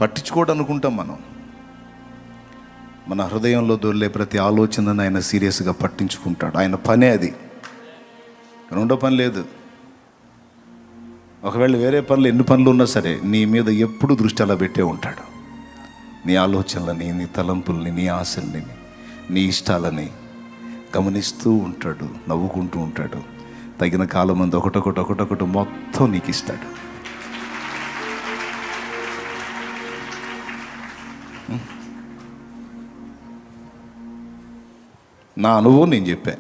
పట్టించుకోవడం అనుకుంటాం మనం. మన హృదయంలో దొర్లే ప్రతి ఆలోచనను ఆయన సీరియస్గా పట్టించుకుంటాడు. ఆయన పనే అది, రెండో పని లేదు. ఒకవేళ వేరే పనులు ఎన్ని పనులు ఉన్నా సరే నీ మీద ఎప్పుడు దృష్టి అలా పెట్టే ఉంటాడు. నీ ఆలోచనలని, నీ తలంపుల్ని, నీ ఆశల్ని, నీ ఇష్టాలని గమనిస్తూ ఉంటాడు, నవ్వుకుంటూ ఉంటాడు. తగిన కాలం మంది ఒకటొకటి మొత్తం నీకు ఇస్తాడు. నా అనుభవం నేను చెప్పా.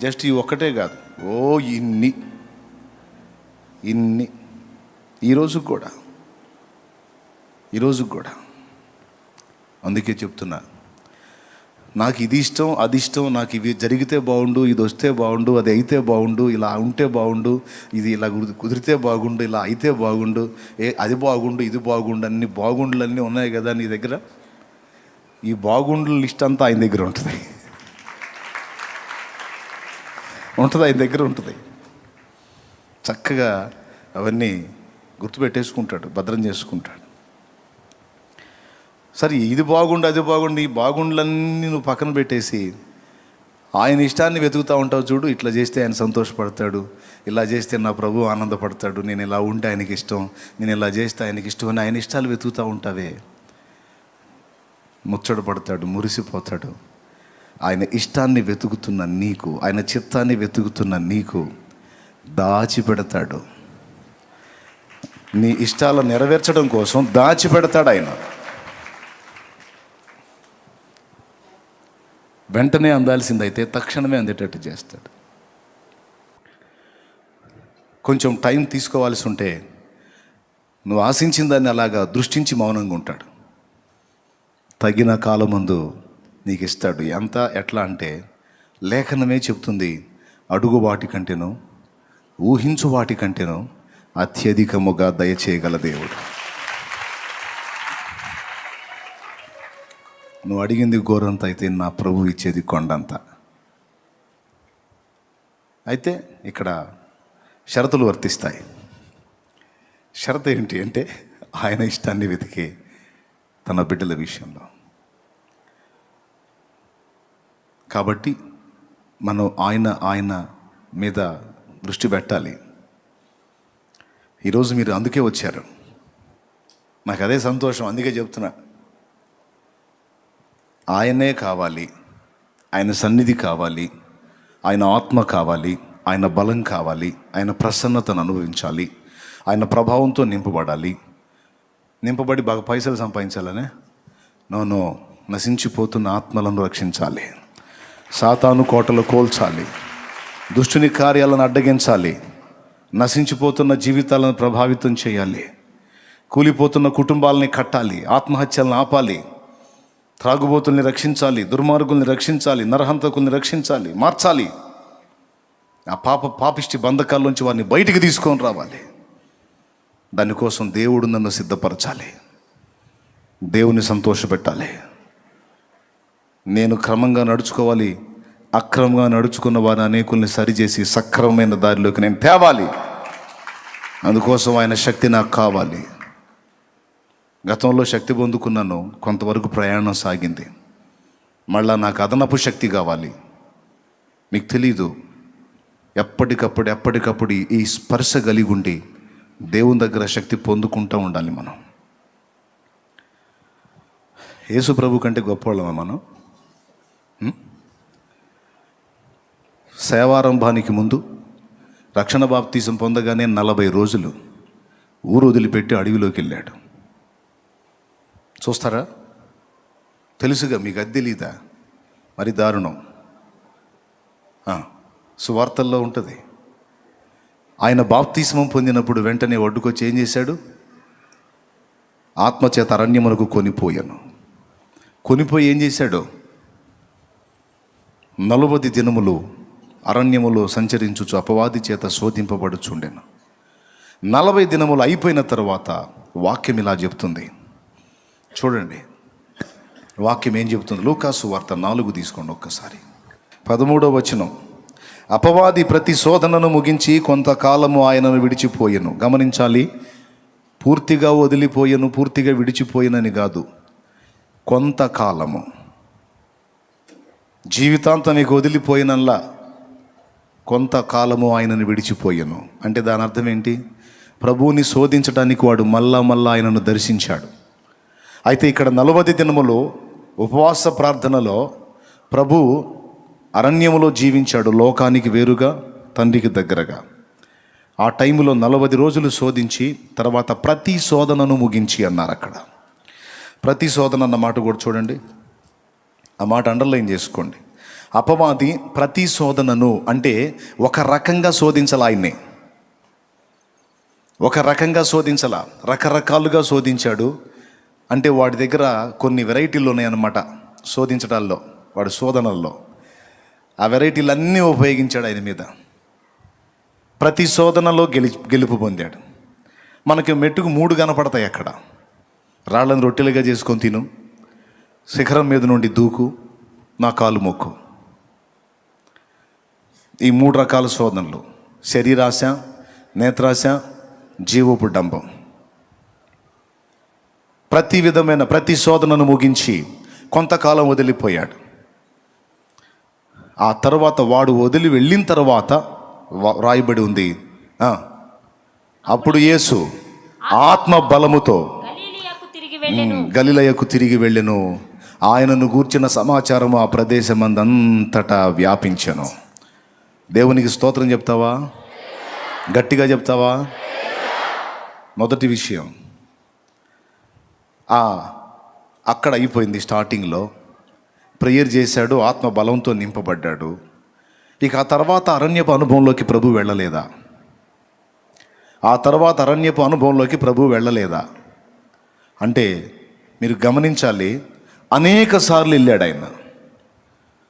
జస్ట్ ఈ ఒక్కటే కాదు, ఇన్ని ఈరోజు కూడా అందుకే చెప్తున్నా, నాకు ఇది ఇష్టం, అది ఇష్టం, నాకు ఇవి జరిగితే బాగుండు, ఇది వస్తే బాగుండు, అది అయితే బాగుండు, ఇలా ఉంటే బాగుండు, ఇది ఇలా కుదిరితే బాగుండు, ఇలా అయితే బాగుండు, అది బాగుండు, ఇది బాగుండు, అన్ని బాగుండులన్నీ ఉన్నాయి కదా నీ దగ్గర. ఈ బాగుండుల లిస్ట్ అంతా ఆయన దగ్గర ఉంటుంది. ఆయన దగ్గర ఉంటుంది. చక్కగా అవన్నీ గుర్తుపెట్టేసుకుంటాడు, భద్రం చేసుకుంటాడు. సరే, ఇది బాగుండు, అది బాగుండు, ఈ బాగుండులన్నీ నువ్వు పక్కన పెట్టేసి ఆయన ఇష్టాన్ని వెతుకుతూ ఉంటావు చూడు. ఇట్లా చేస్తే ఆయన సంతోషపడతాడు, ఇలా చేస్తే నా ప్రభు ఆనందపడతాడు, నేను ఇలా ఉంటే ఆయనకి ఇష్టం, నేను ఇలా చేస్తే ఆయనకి ఇష్టం అని ఆయన ఇష్టాలు వెతుకుతూ ఉంటావే, ముచ్చట పడతాడు, మురిసిపోతాడు. ఆయన ఇష్టాన్ని వెతుకుతున్న నీకు, ఆయన చిత్తాన్ని వెతుకుతున్న నీకు దాచిపెడతాడు. నీ ఇష్టాలను నెరవేర్చడం కోసం దాచిపెడతాడు ఆయన. వెంటనే అందాల్సిందైతే తక్షణమే అందేటట్టు చేస్తాడు. కొంచెం టైం తీసుకోవాల్సి ఉంటే నువ్వు ఆశించిన దాన్ని అలాగా దృష్టించి మౌనంగా ఉంటాడు. తగిన కాలమందు నీకు ఇస్తాడు. ఎట్లా అంటే లేఖనమే చెప్తుంది, అడుగు వాటి కంటేనో ఊహించు వాటి కంటేనో అత్యధికముగా దయచేయగల దేవుడు. నువ్వు అడిగింది గోరంత అయితే నా ప్రభు ఇచ్చేది కొండంత. అయితే ఇక్కడ షరతులు వర్తిస్తాయి. షరతు ఏంటి అంటే ఆయన ఇష్టాన్ని వెతికే తన బిడ్డల విషయంలో. కాబట్టి మనం ఆయన మీద దృష్టి పెట్టాలి. ఈరోజు మీరు అందుకే వచ్చారు, నాకు అదే సంతోషం. అందుకే చెప్తున్నా, ఆయనే కావాలి, ఆయన సన్నిధి కావాలి, ఆయన ఆత్మ కావాలి, ఆయన బలం కావాలి, ఆయన ప్రసన్నతను అనుభవించాలి, ఆయన ప్రభావంతో నింపబడి బాగా పైసలు సంపాదించాలనే నో, నశించిపోతున్న ఆత్మలను రక్షించాలి, సాతాను కోటలు కోల్చాలి, దుష్టుని కార్యాలను అడ్డగించాలి, నశించిపోతున్న జీవితాలను ప్రభావితం చేయాలి, కూలిపోతున్న కుటుంబాలని కట్టాలి, ఆత్మహత్యలను ఆపాలి, త్రాగుబోతుల్ని రక్షించాలి, దుర్మార్గుల్ని రక్షించాలి, నరహంతకుల్ని రక్షించాలి, మార్చాలి. ఆ పాపిష్టి బంధకాల్లోంచి వారిని బయటికి తీసుకొని రావాలి. దానికోసం దేవుడు నన్ను సిద్ధపరచాలి, దేవుని సంతోషపెట్టాలి. నేను క్రమంగా నడుచుకోవాలి, అక్రమంగా నడుచుకున్న వారిని అనేకుల్ని సరిచేసి సక్రమమైన దారిలోకి నేను తేవాలి. అందుకోసం ఆయన శక్తి నాకు కావాలి. గతంలో శక్తి పొందుకున్నాను, కొంతవరకు ప్రయాణం సాగింది. మళ్ళా నాకు అదనపు శక్తి కావాలి. మీకు తెలీదు, ఎప్పటికప్పుడు ఈ స్పర్శ కలిగి ఉండి దేవుని దగ్గర శక్తి పొందుకుంటూ ఉండాలి. మనం యేసు ప్రభు కంటే గొప్పవాళ్ళమా మనం? సేవారంభానికి ముందు రక్షణ బాప్తీసం పొందగానే 40 రోజులు ఊరు వదిలిపెట్టి అడవిలోకి వెళ్ళాడు. చూస్తారా? తెలుసుగా మీకు, అది తెలీదా? మరి దారుణం. సువార్తల్లో ఉంటుంది. ఆయన బాప్తిస్మం పొందినప్పుడు వెంటనే ఒడ్డుకొచ్చి ఏం చేశాడు? ఆత్మచేత అరణ్యమునకు కొనిపోయి ఏం చేశాడు? 40 దినములు అరణ్యములో సంచరించుచు అపవాది చేత శోధింపబడుచుండెను. 40 దినములు అయిపోయిన తర్వాత వాక్యం ఇలా చెప్తుంది, చూడండి వాక్యం ఏం చెబుతుంది. లూకాసు వార్త 4 తీసుకోండి ఒక్కసారి. 13వ వచనం. అపవాది ప్రతి శోధనను ముగించి కొంతకాలము ఆయనను విడిచిపోయెను. గమనించాలి, పూర్తిగా వదిలిపోయెను, పూర్తిగా విడిచిపోయినని కాదు, కొంతకాలము. జీవితాంతం నీకు వదిలిపోయినల్లా కొంతకాలము ఆయనను విడిచిపోయెను అంటే దాని అర్థం ఏంటి? ప్రభువుని శోధించడానికి వాడు మళ్ళా ఆయనను దర్శించాడు. అయితే ఇక్కడ 40 దినములు ఉపవాస ప్రార్థనలో ప్రభు అరణ్యములో జీవించాడు, లోకానికి వేరుగా, తండ్రికి దగ్గరగా. ఆ టైంలో 40 రోజులు శోధించి తర్వాత ప్రతి శోధనను ముగించి అన్నారు. అక్కడ ప్రతి శోధన అన్న మాట కూడా చూడండి, ఆ మాట అండర్లైన్ చేసుకోండి. అపవాది ప్రతి శోధనను అంటే ఒక రకంగా శోధించాల, ఆయన్ని ఒక రకంగా శోధించాల, రకరకాలుగా శోధించాడు. అంటే వాడి దగ్గర కొన్ని వెరైటీలు ఉన్నాయన్నమాట శోధించడాల్లో, వాడి శోధనల్లో ఆ వెరైటీలన్నీ ఉపయోగించాడు ఆయన మీద. ప్రతి శోధనలో గెలుపు పొందాడు. మనకి మెట్టుకు 3 కనపడతాయి అక్కడ. రాళ్ళను రొట్టెలుగా చేసుకొని తిను, శిఖరం మీద నుండి దూకు, నా కాలు మొక్కు. ఈ 3 రకాల శోధనలు: శరీరాశ, నేత్రాశ, జీవపు డంబం. ప్రతి శోధనను ముగించి కొంతకాలం వదిలిపోయాడు. ఆ తర్వాత వాడు వదిలి వెళ్ళిన తర్వాత రాయబడి ఉంది, అప్పుడు యేసు ఆత్మ బలముతో గలిలయకు తిరిగి వెళ్ళెను. ఆయనను గూర్చిన సమాచారము ఆ ప్రదేశమందంతటా వ్యాపించెను. దేవునికి స్తోత్రం చెప్తావా? గట్టిగా చెప్తావా? మొదటి విషయం అక్కడ అయిపోయింది. స్టార్టింగ్లో ప్రేయర్ చేశాడు, ఆత్మ బలంతో నింపబడ్డాడు. ఇక ఆ తర్వాత అరణ్యపు అనుభవంలోకి ప్రభు వెళ్ళలేదా? అంటే మీరు గమనించాలి, అనేక సార్లు వెళ్ళాడు ఆయన.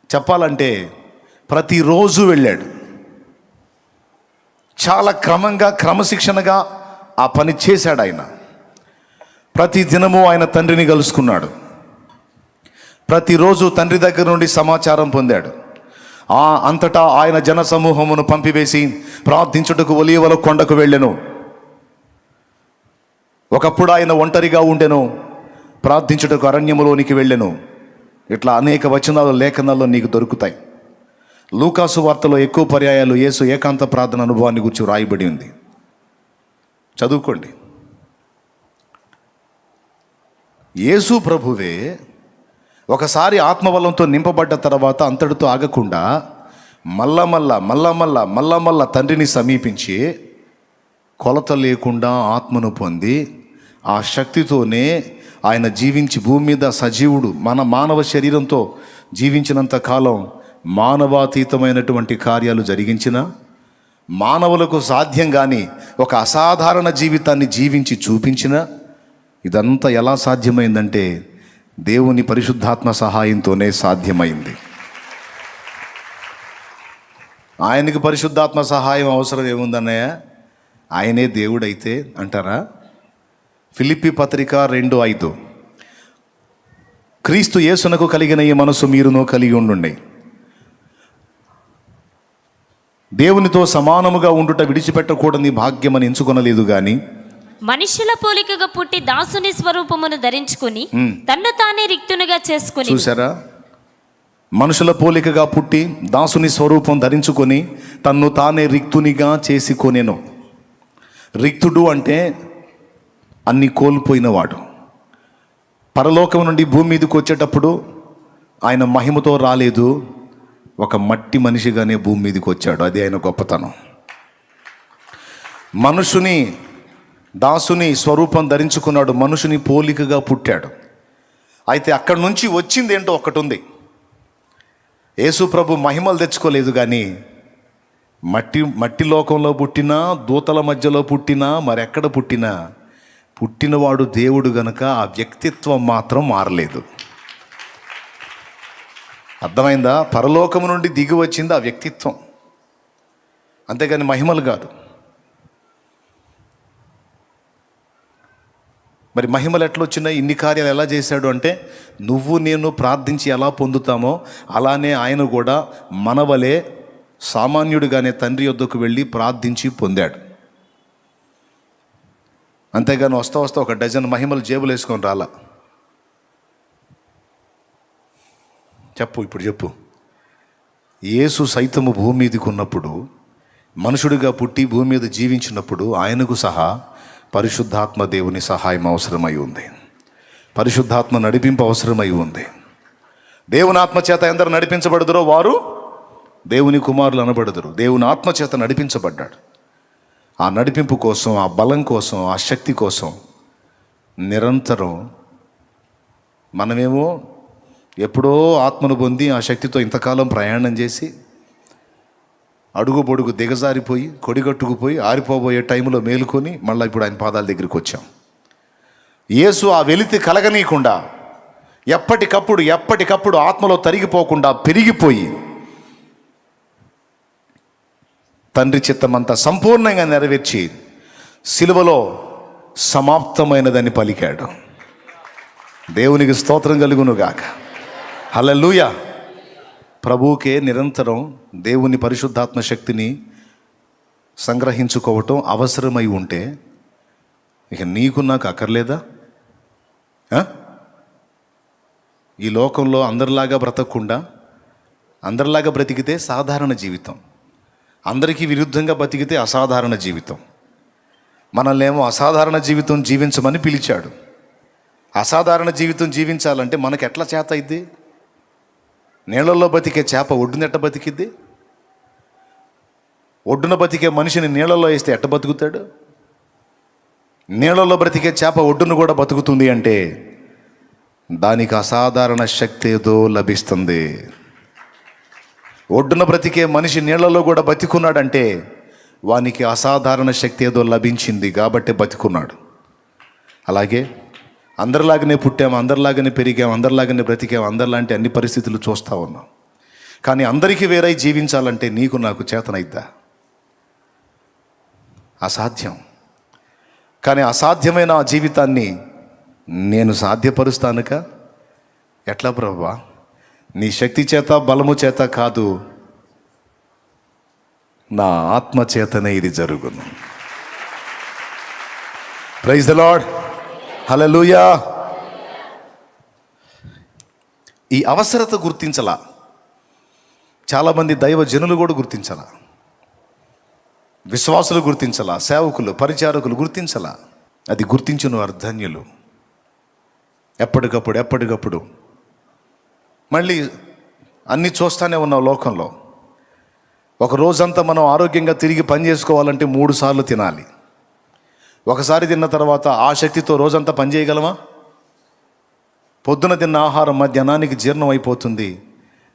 చెప్పాలంటే ప్రతిరోజు వెళ్ళాడు. చాలా క్రమశిక్షణగా ఆ పని చేశాడు ఆయన. ప్రతి దినము ఆయన తండ్రిని కలుసుకున్నాడు. ప్రతిరోజు తండ్రి దగ్గర నుండి సమాచారం పొందాడు. అంతటా ఆయన జన సమూహమును పంపివేసి ప్రార్థించుటకు ఒలీవల కొండకు వెళ్ళెను. ఒకప్పుడు ఆయన ఒంటరిగా ఉండెను, ప్రార్థించుటకు అరణ్యములోనికి వెళ్ళెను. ఇట్లా అనేక వచనాలు లేఖనాల్లో నీకు దొరుకుతాయి. లూకాసు వార్తలో ఎక్కువ పర్యాయాలు యేసు ఏకాంత ప్రార్థన అనుభవాన్ని గురించి రాయబడి ఉంది, చదువుకోండి. యేసు ప్రభువే ఒకసారి ఆత్మబలంతో నింపబడ్డ తర్వాత అంతటితో ఆగకుండా మళ్ళా తండ్రిని సమీపించి కొలత లేకుండా ఆత్మను పొంది ఆ శక్తితోనే ఆయన జీవించి భూమి మీద సజీవుడు మన మానవ శరీరంతో జీవించినంత కాలం మానవాతీతమైనటువంటి కార్యాలు జరిగించిన, మానవులకు సాధ్యం కాని ఒక అసాధారణ జీవితాన్ని జీవించి చూపించిన. ఇదంతా ఎలా సాధ్యమైందంటే దేవుని పరిశుద్ధాత్మ సహాయంతోనే సాధ్యమైంది. ఆయనకి పరిశుద్ధాత్మ సహాయం అవసరం ఏముందన్నయ్య? ఆయనే దేవుడైతే అంటారా? ఫిలిప్పీ పత్రిక 2:5, క్రీస్తు యేసునకు కలిగిన ఈ మనసు మీరును కలిగి ఉండుండి. దేవునితో సమానముగా ఉండుట విడిచిపెట్టకూడని భాగ్యమని ఎంచుకొనలేదు గాని మనుషుల పోలికగా పుట్టి దాసుని స్వరూపమును ధరించుకుని తన్ను తానే రిక్తునిగా చేసుకుని. చూసారా? మనుషుల పోలికగా పుట్టి దాసుని స్వరూపం ధరించుకొని తన్ను తానే రిక్తునిగా చేసుకొనెను. రిక్తుడు అంటే అన్ని కోల్పోయినవాడు. పరలోకం నుండి భూమి మీదకి వచ్చేటప్పుడు ఆయన మహిమతో రాలేదు, ఒక మట్టి మనిషిగానే భూమి మీదకి వచ్చాడు. అది ఆయన గొప్పతనం. దాసుని స్వరూపం ధరించుకున్నాడు, మనుషుని పోలికగా పుట్టాడు. అయితే అక్కడి నుంచి వచ్చింది ఏంటో ఒకటి ఉంది. యేసు ప్రభు మహిమలు తెచ్చుకోలేదు, కానీ మట్టి లోకంలో పుట్టినా, దూతల మధ్యలో పుట్టినా, మరెక్కడ పుట్టినవాడు దేవుడు గనుక ఆ వ్యక్తిత్వం మాత్రం మారలేదు. అర్థమైందా? పరలోకము నుండి దిగి వచ్చింది ఆ వ్యక్తిత్వం, అంతేగాని మహిమలు కాదు. మరి మహిమలు ఎట్లా వచ్చినాయి? ఇన్ని కార్యాలు ఎలా చేశాడు అంటే, నువ్వు నేను ప్రార్థించి ఎలా పొందుతామో అలానే ఆయన కూడా మనవలే సామాన్యుడిగానే తండ్రి యొద్దకు వెళ్ళి ప్రార్థించి పొందాడు. అంతేగాని వస్తా వస్తా ఒక డజన్ మహిమలు జేబులు వేసుకొని రాలా. ఇప్పుడు చెప్పు. యేసు సైతము భూమి మీదకి ఉన్నప్పుడు, మనుషుడిగా పుట్టి భూమి మీద జీవించినప్పుడు ఆయనకు సహా పరిశుద్ధాత్మ దేవుని సహాయం అవసరమై ఉంది. పరిశుద్ధాత్మ నడిపింపు అవసరమై ఉంది. దేవుని ఆత్మచేత ఎందరు నడిపించబడుదురో వారు దేవుని కుమారులు అనబడుదురు. దేవుని ఆత్మచేత నడిపించబడ్డాడు. ఆ నడిపింపు కోసం, ఆ బలం కోసం, ఆ శక్తి కోసం నిరంతరం మనమేమో ఎప్పుడో ఆత్మను పొంది ఆ శక్తితో ఇంతకాలం ప్రయాణం చేసి అడుగు పొడుగు దిగజారిపోయి కొడిగట్టుకుపోయి ఆరిపోబోయే టైంలో మేలుకొని మళ్ళీ ఇప్పుడు ఆయన పాదాల దగ్గరికి వచ్చాం. యేసు ఆ వెలితి కలగనీయకుండా ఎప్పటికప్పుడు ఆత్మలో తరిగిపోకుండా పెరిగిపోయి తండ్రి చిత్తమంతా సంపూర్ణంగా నెరవేర్చి సిలువలో సమాప్తమైనదని పలికాడు. దేవునికి స్తోత్రం కలుగునుగాక. హల్లెలూయా. ప్రభువుకే నిరంతరం దేవుని పరిశుద్ధాత్మ శక్తిని సంగ్రహించుకోవటం అవసరమై ఉంటే ఇక నీకు నాకు అక్కర్లేదా? ఈ లోకంలో అందరిలాగా బ్రతకకుండా అందరిలాగా బ్రతికితే సాధారణ జీవితం, అందరికీ విరుద్ధంగా బతికితే అసాధారణ జీవితం. మనల్నేమో అసాధారణ జీవితం జీవించమని పిలిచాడు. అసాధారణ జీవితం జీవించాలంటే మనకు ఎట్లా చేత అయింది? నీళ్ళల్లో బతికే చేప ఒడ్డున ఎట్ట బతికిద్ది? ఒడ్డున బతికే మనిషిని నీళ్ళల్లో వేస్తే ఎట్ట బతుకుతాడు? నీళ్ళల్లో బ్రతికే చేప ఒడ్డును కూడా బతుకుతుంది అంటే దానికి అసాధారణ శక్తి ఏదో లభిస్తుంది. ఒడ్డున బ్రతికే మనిషి నీళ్ళలో కూడా బతికున్నాడంటే వానికి అసాధారణ శక్తి ఏదో లభించింది కాబట్టి బతికున్నాడు. అలాగే అందరిలాగానే పుట్టాము, అందరిలాగానే పెరిగాము, అందరిలాగానే బ్రతికాము, అందరిలాంటి అన్ని పరిస్థితులు చూస్తూ ఉన్నాం. కానీ అందరికీ వేరై జీవించాలంటే నీకు నాకు చేతనైద్దా? అసాధ్యం. కానీ అసాధ్యమైన ఆ జీవితాన్ని నేను సాధ్యపరుస్తానుక. ఎట్లా ప్రభువా? నీ శక్తి చేత బలము చేత కాదు, నా ఆత్మ చేతనే ఇది జరుగును. Praise the lord. హల్లెలూయా. ఈ అవసరత గుర్తించలా చాలామంది దైవజనులు కూడా గుర్తించలా, విశ్వాసులు గుర్తించలా, సేవకులు పరిచారకులు గుర్తించలా. అది గుర్తించిన అర్ధన్యులు. ఎప్పటికప్పుడు మళ్ళీ అన్నీ చూస్తూనే ఉన్నాం లోకంలో. ఒక రోజంతా మనం ఆరోగ్యంగా తిరిగి పని చేసుకోవాలంటే 3 సార్లు తినాలి. ఒకసారి తిన్న తర్వాత ఆ శక్తితో రోజంతా పని చేయగలమా? పొద్దున తిన్న ఆహారం మధ్యాహ్నానికి జీర్ణం అయిపోతుంది.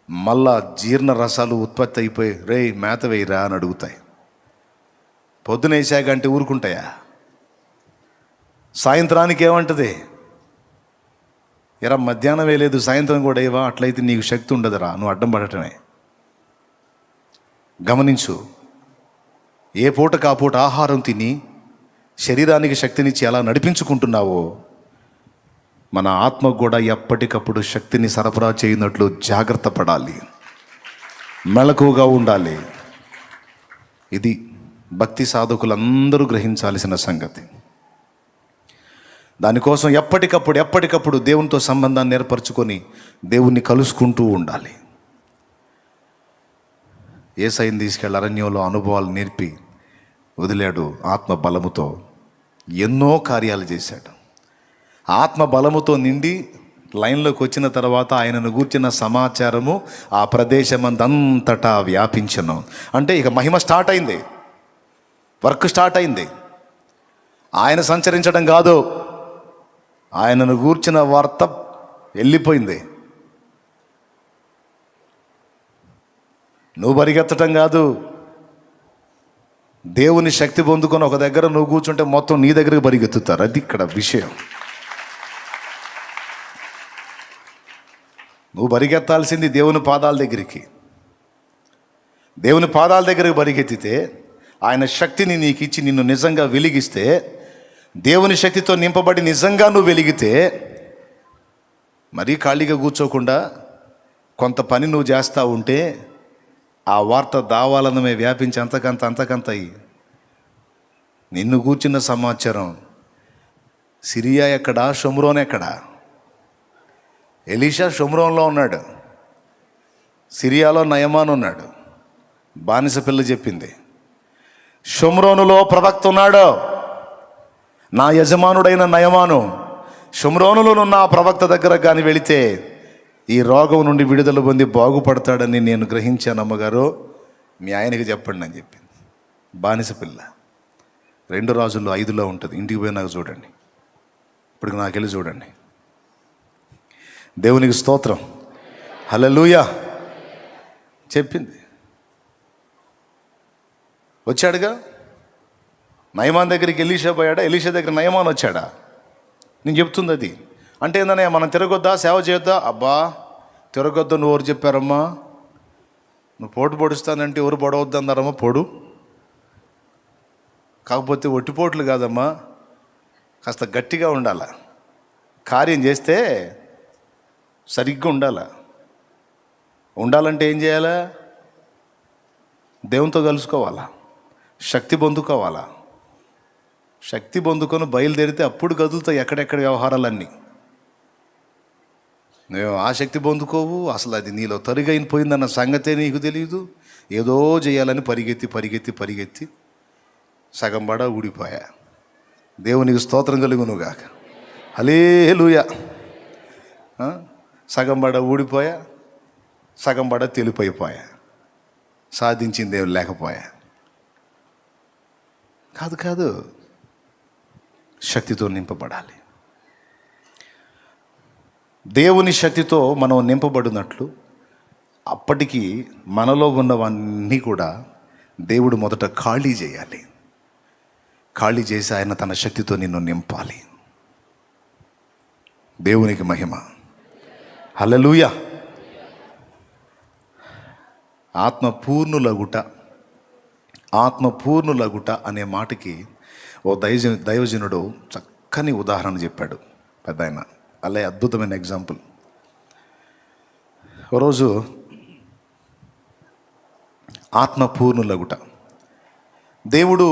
మళ్ళా జీర్ణ రసాలు ఉత్పత్తి అయిపోయి రే మేత వేయరా అని అడుగుతాయి. పొద్దున వేసాక అంటే ఊరుకుంటాయా? సాయంత్రానికి ఏమంటది? ఎరా మధ్యాహ్నం వేయలేదు సాయంత్రం కూడా ఏవా, అట్లయితే నీకు శక్తి ఉండదురా, నువ్వు అడ్డం పడటమే. గమనించు, ఏ పూటకు ఆ పూట ఆహారం తిని శరీరానికి శక్తినిచ్చి ఎలా నడిపించుకుంటున్నావో మన ఆత్మకు కూడా ఎప్పటికప్పుడు శక్తిని సరఫరా చేయనట్లు జాగ్రత్త పడాలి, మెలకువగా ఉండాలి. ఇది భక్తి సాధకులందరూ గ్రహించాల్సిన సంగతి. దానికోసం ఎప్పటికప్పుడు దేవునితో సంబంధాన్ని ఏర్పరచుకొని దేవుణ్ణి కలుసుకుంటూ ఉండాలి. యేసయ్యను తీసుకెళ్ళి అరణ్యంలో అనుభవాలు నేర్పి వదిలాడు. ఆత్మ బలముతో ఎన్నో కార్యాలు చేశాడు. ఆత్మ బలముతో నిండి లైన్లోకి వచ్చిన తర్వాత ఆయనను గూర్చిన సమాచారము ఆ ప్రదేశమందంతటా వ్యాపించను. అంటే ఇక మహిమ స్టార్ట్ అయింది, వర్క్ స్టార్ట్ అయింది. ఆయన సంచరించడం కాదు, ఆయనను గూర్చిన వార్త వెళ్ళిపోయింది. నువ్వు పరిగెత్తటం కాదు, దేవుని శక్తి పొందుకొని ఒక దగ్గర నువ్వు కూర్చుంటే మొత్తం నీ దగ్గరికి పరిగెత్తుతారు. అది ఇక్కడ విషయం. నువ్వు పరిగెత్తాల్సింది దేవుని పాదాల దగ్గరికి. దేవుని పాదాల దగ్గరికి పరిగెత్తితే ఆయన శక్తిని నీకు ఇచ్చి నిన్ను నిజంగా వెలిగిస్తే, దేవుని శక్తితో నింపబడి నిజంగా నువ్వు వెలిగితే, మరీ ఖాళీగా కూర్చోకుండా కొంత పని నువ్వు చేస్తూ ఉంటే ఆ వార్త దావాలనమే వ్యాపించి అంతకంత అయ్యి నిన్ను కూర్చున్న సమాచారం సిరియా ఎక్కడా, షోమ్రోన్ ఎక్కడా? ఎలీషా షోమ్రోన్లో ఉన్నాడు, సిరియాలో నయమాన్ ఉన్నాడు. బానిస పిల్ల చెప్పింది, షోమ్రోనులో ప్రవక్త ఉన్నాడు, నా యజమానుడైన నయమాను. షోమ్రోనులోనున్న ఆ ప్రవక్త దగ్గర కానీ వెళితే ఈ రోగం నుండి విడుదల పొంది బాగుపడతాడని నేను గ్రహించాను అమ్మగారు, మీ ఆయనకి చెప్పండి అని చెప్పింది. బానిస పిల్ల 2 రాజుల్లో 5లో ఉంటుంది. ఇంటికి పోయి నాకు చూడండి, ఇప్పుడు నాకు వెళ్ళి చూడండి. దేవునికి స్తోత్రం, హల్లెలూయా. చెప్పింది. వచ్చాడుగా నయమాన్ దగ్గరికి ఎలీషా పోయాడా, ఎలీషా దగ్గర నయమాన్ వచ్చాడా? నేను చెప్తుంది అది. అంటే ఏందనే, మనం తిరగొద్దా, సేవ చేయొద్దా? అబ్బా తిరగొద్దా, నువ్వు ఎవరు చెప్పారమ్మా? నువ్వు పోటు పొడుస్తానంటే ఎవరు పొడవద్దు అన్నారమ్మా? పొడు. కాకపోతే ఒట్టిపోట్లు కాదమ్మా, కాస్త గట్టిగా ఉండాల. కార్యం చేస్తే సరిగ్గా ఉండాలంటే ఏం చేయాలా? దేవునితో కలుసుకోవాలా, శక్తి పొందుకోవాలా. శక్తి పొందుకొని బయలుదేరితే అప్పుడు కదులుతాయి ఎక్కడెక్కడ వ్యవహారాలన్నీ. నువ్వు ఆ శక్తి పొందుకోవు, అసలు అది నీలో తరిగైపోయిందన్న సంగతే నీకు తెలియదు. ఏదో చేయాలని పరిగెత్తి సగం బడ ఊడిపోయా. దేవునికి స్తోత్రం కలుగునుగాక, హల్లెలూయా. సగం బడ ఊడిపోయా, సగం బడ తెలిపోయిపోయా, సాధించింది ఏం లేకపోయా. కాదు, శక్తితో నింపబడాలి. దేవుని శక్తితో మనం నింపబడినట్లు అప్పటికి మనలో ఉన్నవన్నీ కూడా దేవుడు మొదట ఖాళీ చేయాలి. ఖాళీ చేసి ఆయన తన శక్తితో నిన్ను నింపాలి. దేవునికి మహిమ, హల్లెలూయా. ఆత్మపూర్ణులగుట అనే మాటకి ఓ దైవజనుడు చక్కని ఉదాహరణ చెప్పాడు పెద్దాయన. అలా అద్భుతమైన ఎగ్జాంపుల్. ఒకరోజు ఆత్మపూర్ణులగుట, దేవుడు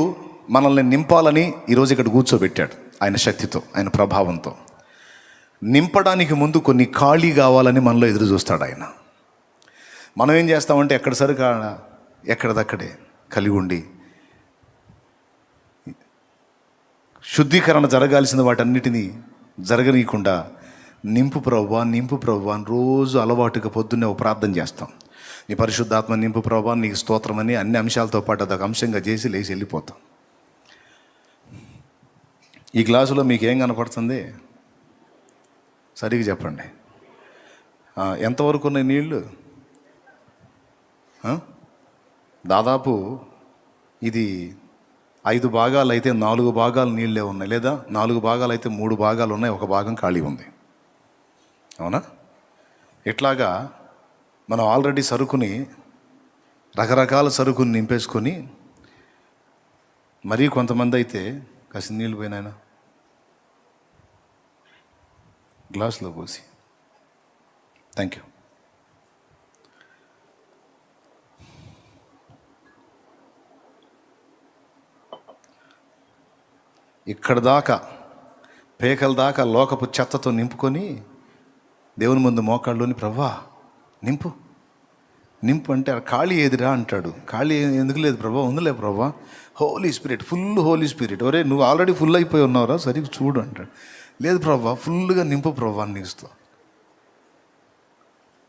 మనల్ని నింపాలని ఈరోజు ఇక్కడ కూర్చోబెట్టాడు ఆయన శక్తితో, ఆయన ప్రభావంతో. నింపడానికి ముందు కొన్ని ఖాళీ కావాలని మనలో ఎదురు చూస్తాడు ఆయన. మనం ఏం చేస్తామంటే ఎక్కడ సరిగా ఎక్కడదక్కడే కలిగి ఉండి శుద్ధీకరణ జరగాల్సిన వాటన్నిటినీ జరగనీయకుండా నింపు ప్రభువా అని రోజు అలవాటుగా పొద్దున్నే ఒక ప్రార్థన చేస్తాం. నీ పరిశుద్ధాత్మ నింపు ప్రభువా, నీకు స్తోత్రం అని అన్ని అంశాలతో పాటు అదొక అంశంగా చేసి లేచి వెళ్ళిపోతాం. ఈ గ్లాసులో మీకు ఏం కనపడుతుంది? సరిగ్గా చెప్పండి. ఎంతవరకు ఉన్నాయి నీళ్ళు? దాదాపు ఇది 5 భాగాలు అయితే 4 భాగాలు నీళ్ళే ఉన్నాయి, లేదా 4 భాగాలు అయితే 3 భాగాలు ఉన్నాయి, ఒక భాగం ఖాళీ ఉంది. అవునా? ఇట్లాగా మనం ఆల్రెడీ రకరకాల సరుకుని నింపేసుకొని, మరీ కొంతమంది అయితే కాసిన నీళ్ళు పోయినాయన గ్లాసులో పోసి. Thank you. ఇక్కడ దాకా పేకల దాకా లోకపు చెత్తతో నింపుకొని దేవుని ముందు మోకాళ్ళలోని, ప్రభువా నింపు అంటే ఖాళీ ఏదిరా అంటాడు. ఖాళీ ఎందుకు లేదు ప్రభా? ఉందిలే Prabha, holy spirit, full holy spirit. ఒరే నువ్వు ఆల్రెడీ ఫుల్ అయిపోయి ఉన్నావురా, సరిగ్గా చూడు అంటాడు. లేదు ప్రభా, ఫుల్గా నింపు ప్రభా నీకుస్తా.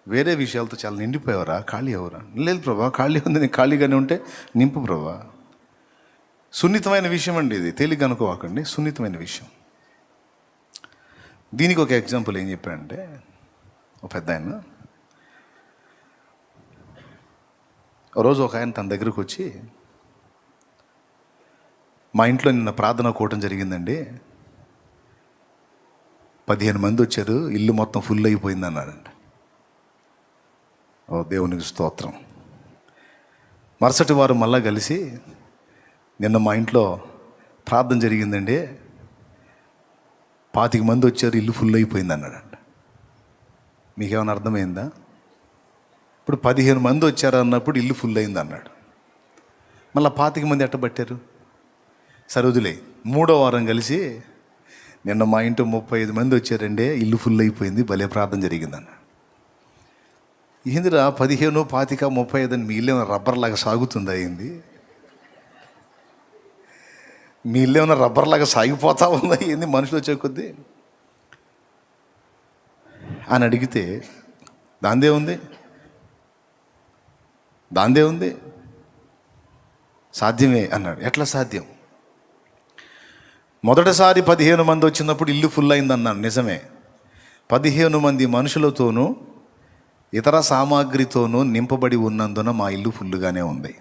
వేరే విషయాలతో చాలా నిండిపోయావరా, ఖాళీ ఎవరా? లేదు ప్రభా, ఖాళీ ఉంది, నేను ఖాళీగానే ఉంటే నింపు ప్రభా. సున్నితమైన విషయం అండి ఇది, తేలిగ్గా అనుకోవాకండి, సున్నితమైన విషయం. దీనికి ఒక ఎగ్జాంపుల్ ఏం చెప్పాడంటే, ఒక పెద్ద ఆయన రోజు ఒక ఆయన తన దగ్గరకు వచ్చి, మా ఇంట్లో నిన్న ప్రార్థన కూటం జరిగిందండి, 15 మంది వచ్చారు, ఇల్లు మొత్తం ఫుల్ అయిపోయింది అన్నాడంట. ఓ దేవునికి స్తోత్రం. మరుసటి వారు మళ్ళా కలిసి, నిన్న మా ఇంట్లో ప్రార్థన జరిగిందండి, 25 మంది వచ్చారు, ఇల్లు ఫుల్ అయిపోయింది అన్నాడంట. మీకేమైనా అర్థమైందా? ఇప్పుడు 15 మంది వచ్చారు అన్నప్పుడు ఇల్లు ఫుల్ అయింది అన్నాడు. మళ్ళీ 25 మంది ఎట్టబట్టారు? సరే వదిలే. 3వ వారం కలిసి, నిన్న మా ఇంట్లో 35 మంది వచ్చారండి, ఇల్లు ఫుల్ అయిపోయింది, భలే ప్రార్థన జరిగిందన్న. ఏందిరా 15, 25, 35 అని మీ ఇల్లు ఏమైనా రబ్బర్ లాగా సాగుతుందా? ఏంది మీ ఇల్లు ఏమైనా రబ్బర్ లాగా సాగిపోతా ఉందా ఏంది మనుషులు వచ్చే కొద్దీ అని అడిగితే, దాందే ఉంది సాధ్యమే అన్నాడు. ఎట్లా సాధ్యం? మొదటిసారి 15 మంది వచ్చినప్పుడు ఇల్లు ఫుల్ అయిందన్నాను, నిజమే. 15 మంది మనుషులతోనూ ఇతర సామాగ్రితోనూ నింపబడి ఉన్నందున మా ఇల్లు ఫుల్గానే ఉంది.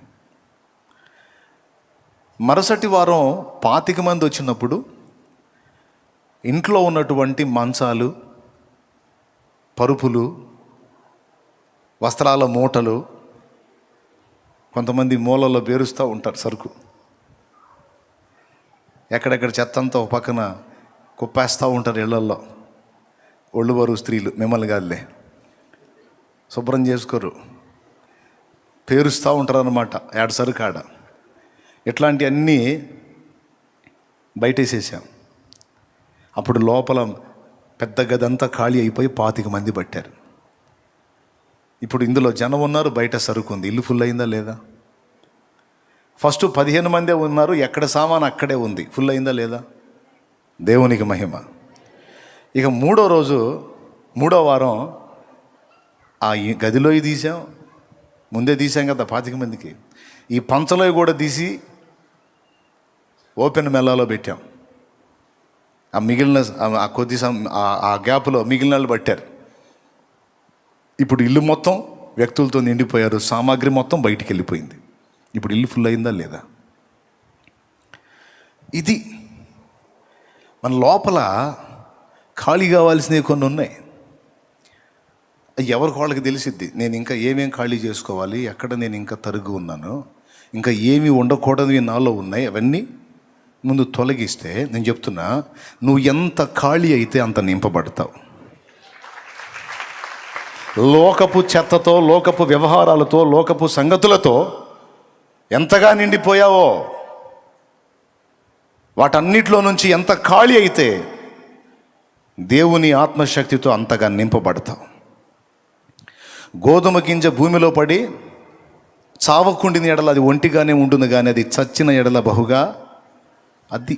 మరుసటి వారం 25 మంది వచ్చినప్పుడు ఇంట్లో ఉన్నటువంటి మంచాలు, పరుపులు, వస్త్రాల మూటలు, కొంతమంది మూలలో పేరుస్తూ ఉంటారు సరుకు, ఎక్కడెక్కడ చెత్త అంతా ఒక పక్కన కుప్పేస్తూ ఉంటారు ఇళ్లల్లో. ఒళ్ళు బరువు స్త్రీలు, మిమ్మల్ని కాదులే, శుభ్రం చేసుకోరు, పేరుస్తూ ఉంటారు అన్నమాట ఏడ సరుకు ఆడ. ఇట్లాంటివన్నీ బయటేసేసాం. అప్పుడు లోపల పెద్ద గదంతా ఖాళీ అయిపోయి 25 మంది పట్టారు. ఇప్పుడు ఇందులో జనం ఉన్నారు, బయట సరుకు ఉంది. ఇల్లు ఫుల్ అయిందా లేదా? ఫస్ట్ 15 మందే ఉన్నారు, ఎక్కడ సామాను అక్కడే ఉంది. ఫుల్ అయిందా లేదా? దేవునికి మహిమ. ఇక మూడో వారం ఆ గదిలో తీసాం, ముందే తీసాం కదా 25 మందికి. ఈ పంచలో కూడా తీసి ఓపెన్ మెల్లాలో పెట్టాం. ఆ మిగిలిన ఆ కొద్ది ఆ గ్యాప్లో మిగిలిన వాళ్ళు పట్టారు. ఇప్పుడు ఇల్లు మొత్తం వ్యక్తులతో నిండిపోయారు, సామాగ్రి మొత్తం బయటికి వెళ్ళిపోయింది. ఇప్పుడు ఇల్లు ఫుల్ అయిందా లేదా? ఇది మన లోపల ఖాళీ కావాల్సినవి కొన్ని ఉన్నాయి. ఎవరికి వాళ్ళకి తెలిసిద్ది. నేను ఇంకా ఏమేం ఖాళీ చేసుకోవాలి, ఎక్కడ నేను ఇంకా తరుగు ఉన్నాను, ఇంకా ఏమి ఉండకూడనివి నాలో ఉన్నాయి, అవన్నీ ముందు తొలగిస్తే, నేను చెప్తున్నా, నువ్వు ఎంత ఖాళీ అయితే అంత నింపబడతావు. లోకపు చెత్తతో, లోకపు వ్యవహారాలతో, లోకపు సంగతులతో ఎంతగా నిండిపోయావో, వాటన్నిటిలో నుంచి ఎంత ఖాళీ అయితే దేవుని ఆత్మశక్తితో అంతగా నింపబడతావు. గోధుమ గింజ భూమిలో పడి చావకుండిన ఎడల అది ఒంటిగానే ఉంటుంది, కానీ అది చచ్చిన ఎడల బహుగా, అది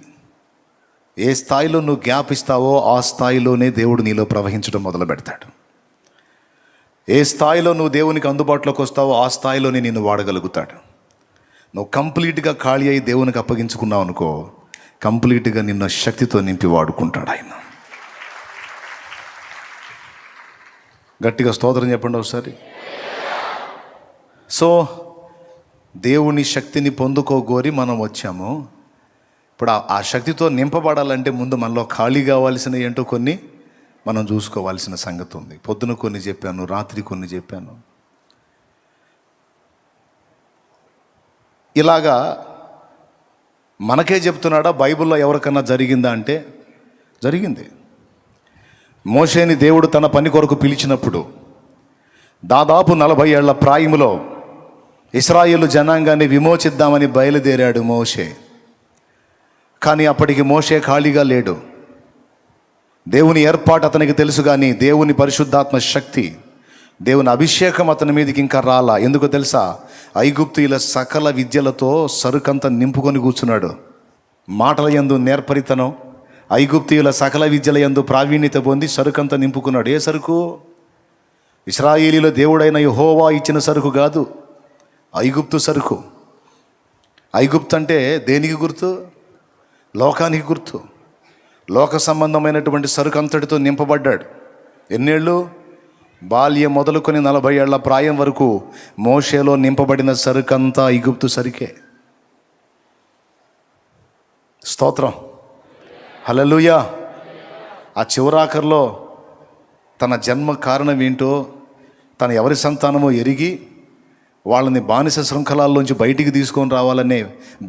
ఏ స్థాయిలో నువ్వు గ్యాప్ ఇస్తావో ఆ స్థాయిలోనే దేవుడు నీలో ప్రవహించడం మొదలు పెడతాడు. ఏ స్థాయిలో నువ్వు దేవునికి అందుబాటులోకి వస్తావో ఆ స్థాయిలోనే నిన్ను వాడగలుగుతాడు. నువ్వు కంప్లీట్గా ఖాళీ అయి దేవునికి అప్పగించుకున్నావు అనుకో, కంప్లీట్గా నిన్ను శక్తితో నింపి వాడుకుంటాడు ఆయన. గట్టిగా స్తోత్రం చెప్పండి ఒకసారి. సో దేవుని శక్తిని పొందుకోగోరి మనం వచ్చాము. ఇప్పుడు ఆ శక్తితో నింపబడాలంటే ముందు మనలో ఖాళీ కావాల్సిన ఏంటో కొన్ని మనం చూసుకోవాల్సిన సంగతి ఉంది. పొద్దున కొన్ని చెప్పాను, రాత్రి కొన్ని చెప్పాను. ఇలాగా మనకే చెప్తున్నాడా? బైబిల్లో ఎవరికన్నా జరిగిందా అంటే జరిగింది. మోషేని దేవుడు తన పని కొరకు పిలిచినప్పుడు దాదాపు 40 ఏళ్ల ప్రాయములో ఇశ్రాయేలు జనాంగాన్ని విమోచిద్దామని బయలుదేరాడు మోషే. కానీ అప్పటికి మోషే ఖాళీగా లేడు. దేవుని ఏర్పాటు అతనికి తెలుసు, కానీ దేవుని పరిశుద్ధాత్మ శక్తి, దేవుని అభిషేకం అతని మీదకి ఇంకా రాలా. ఎందుకో తెలుసా? ఐగుప్తీయుల సకల విద్యలతో సరుకంతా నింపుకొని కూర్చున్నాడు. మాటల యందు నేర్పరితనం, ఐగుప్తీయుల సకల విద్యల యందు ప్రావీణ్యత పొంది సరుకంతా నింపుకున్నాడు. ఏ సరుకు? ఇశ్రాయేలీలో దేవుడైన యెహోవా ఇచ్చిన సరుకు కాదు, ఐగుప్తు సరుకు. ఐగుప్తు అంటే దేనికి గుర్తు? లోకానికి గుర్తు. లోక సంబంధమైనటువంటి సరుకు అంతటితో నింపబడ్డాడు. ఎన్నేళ్ళు? బాల్యం మొదలుకొని 40 ఏళ్ల ప్రాయం వరకు మోషేలో నింపబడిన సరుకంతా ఐగుప్తు సరికే. స్తోత్రం, హల్లెలూయా. ఆ చివరాఖర్లో తన జన్మ కారణం ఏంటో, తన ఎవరి సంతానమో ఎరిగి వాళ్ళని బానిస శృంఖలాల్లోంచి బయటికి తీసుకొని రావాలనే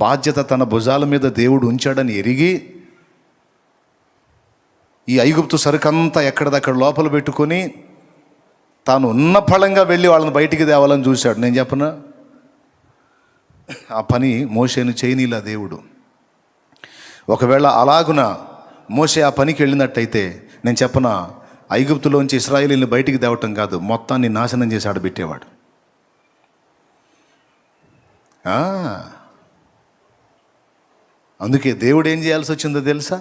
బాధ్యత తన భుజాల మీద దేవుడు ఉంచాడని ఎరిగి ఈ ఐగుప్తు సరుకంతా ఎక్కడిదక్కడ లోపల పెట్టుకొని తాను ఉన్న ఫలంగా వెళ్ళి వాళ్ళని బయటికి తేవాలని చూశాడు. నేను చెప్పనా? ఆ పని మోషేను చేయనీలా దేవుడు. ఒకవేళ అలాగున మోషే ఆ పనికి వెళ్ళినట్టయితే నేను చెప్పనా, ఐగుప్తులోంచి ఇశ్రాయేలీని బయటికి తేవటం కాదు, మొత్తాన్ని నాశనం చేసి ఆడబెట్టేవాడు. అందుకే దేవుడు ఏం చేయాల్సి వచ్చిందో తెలుసా?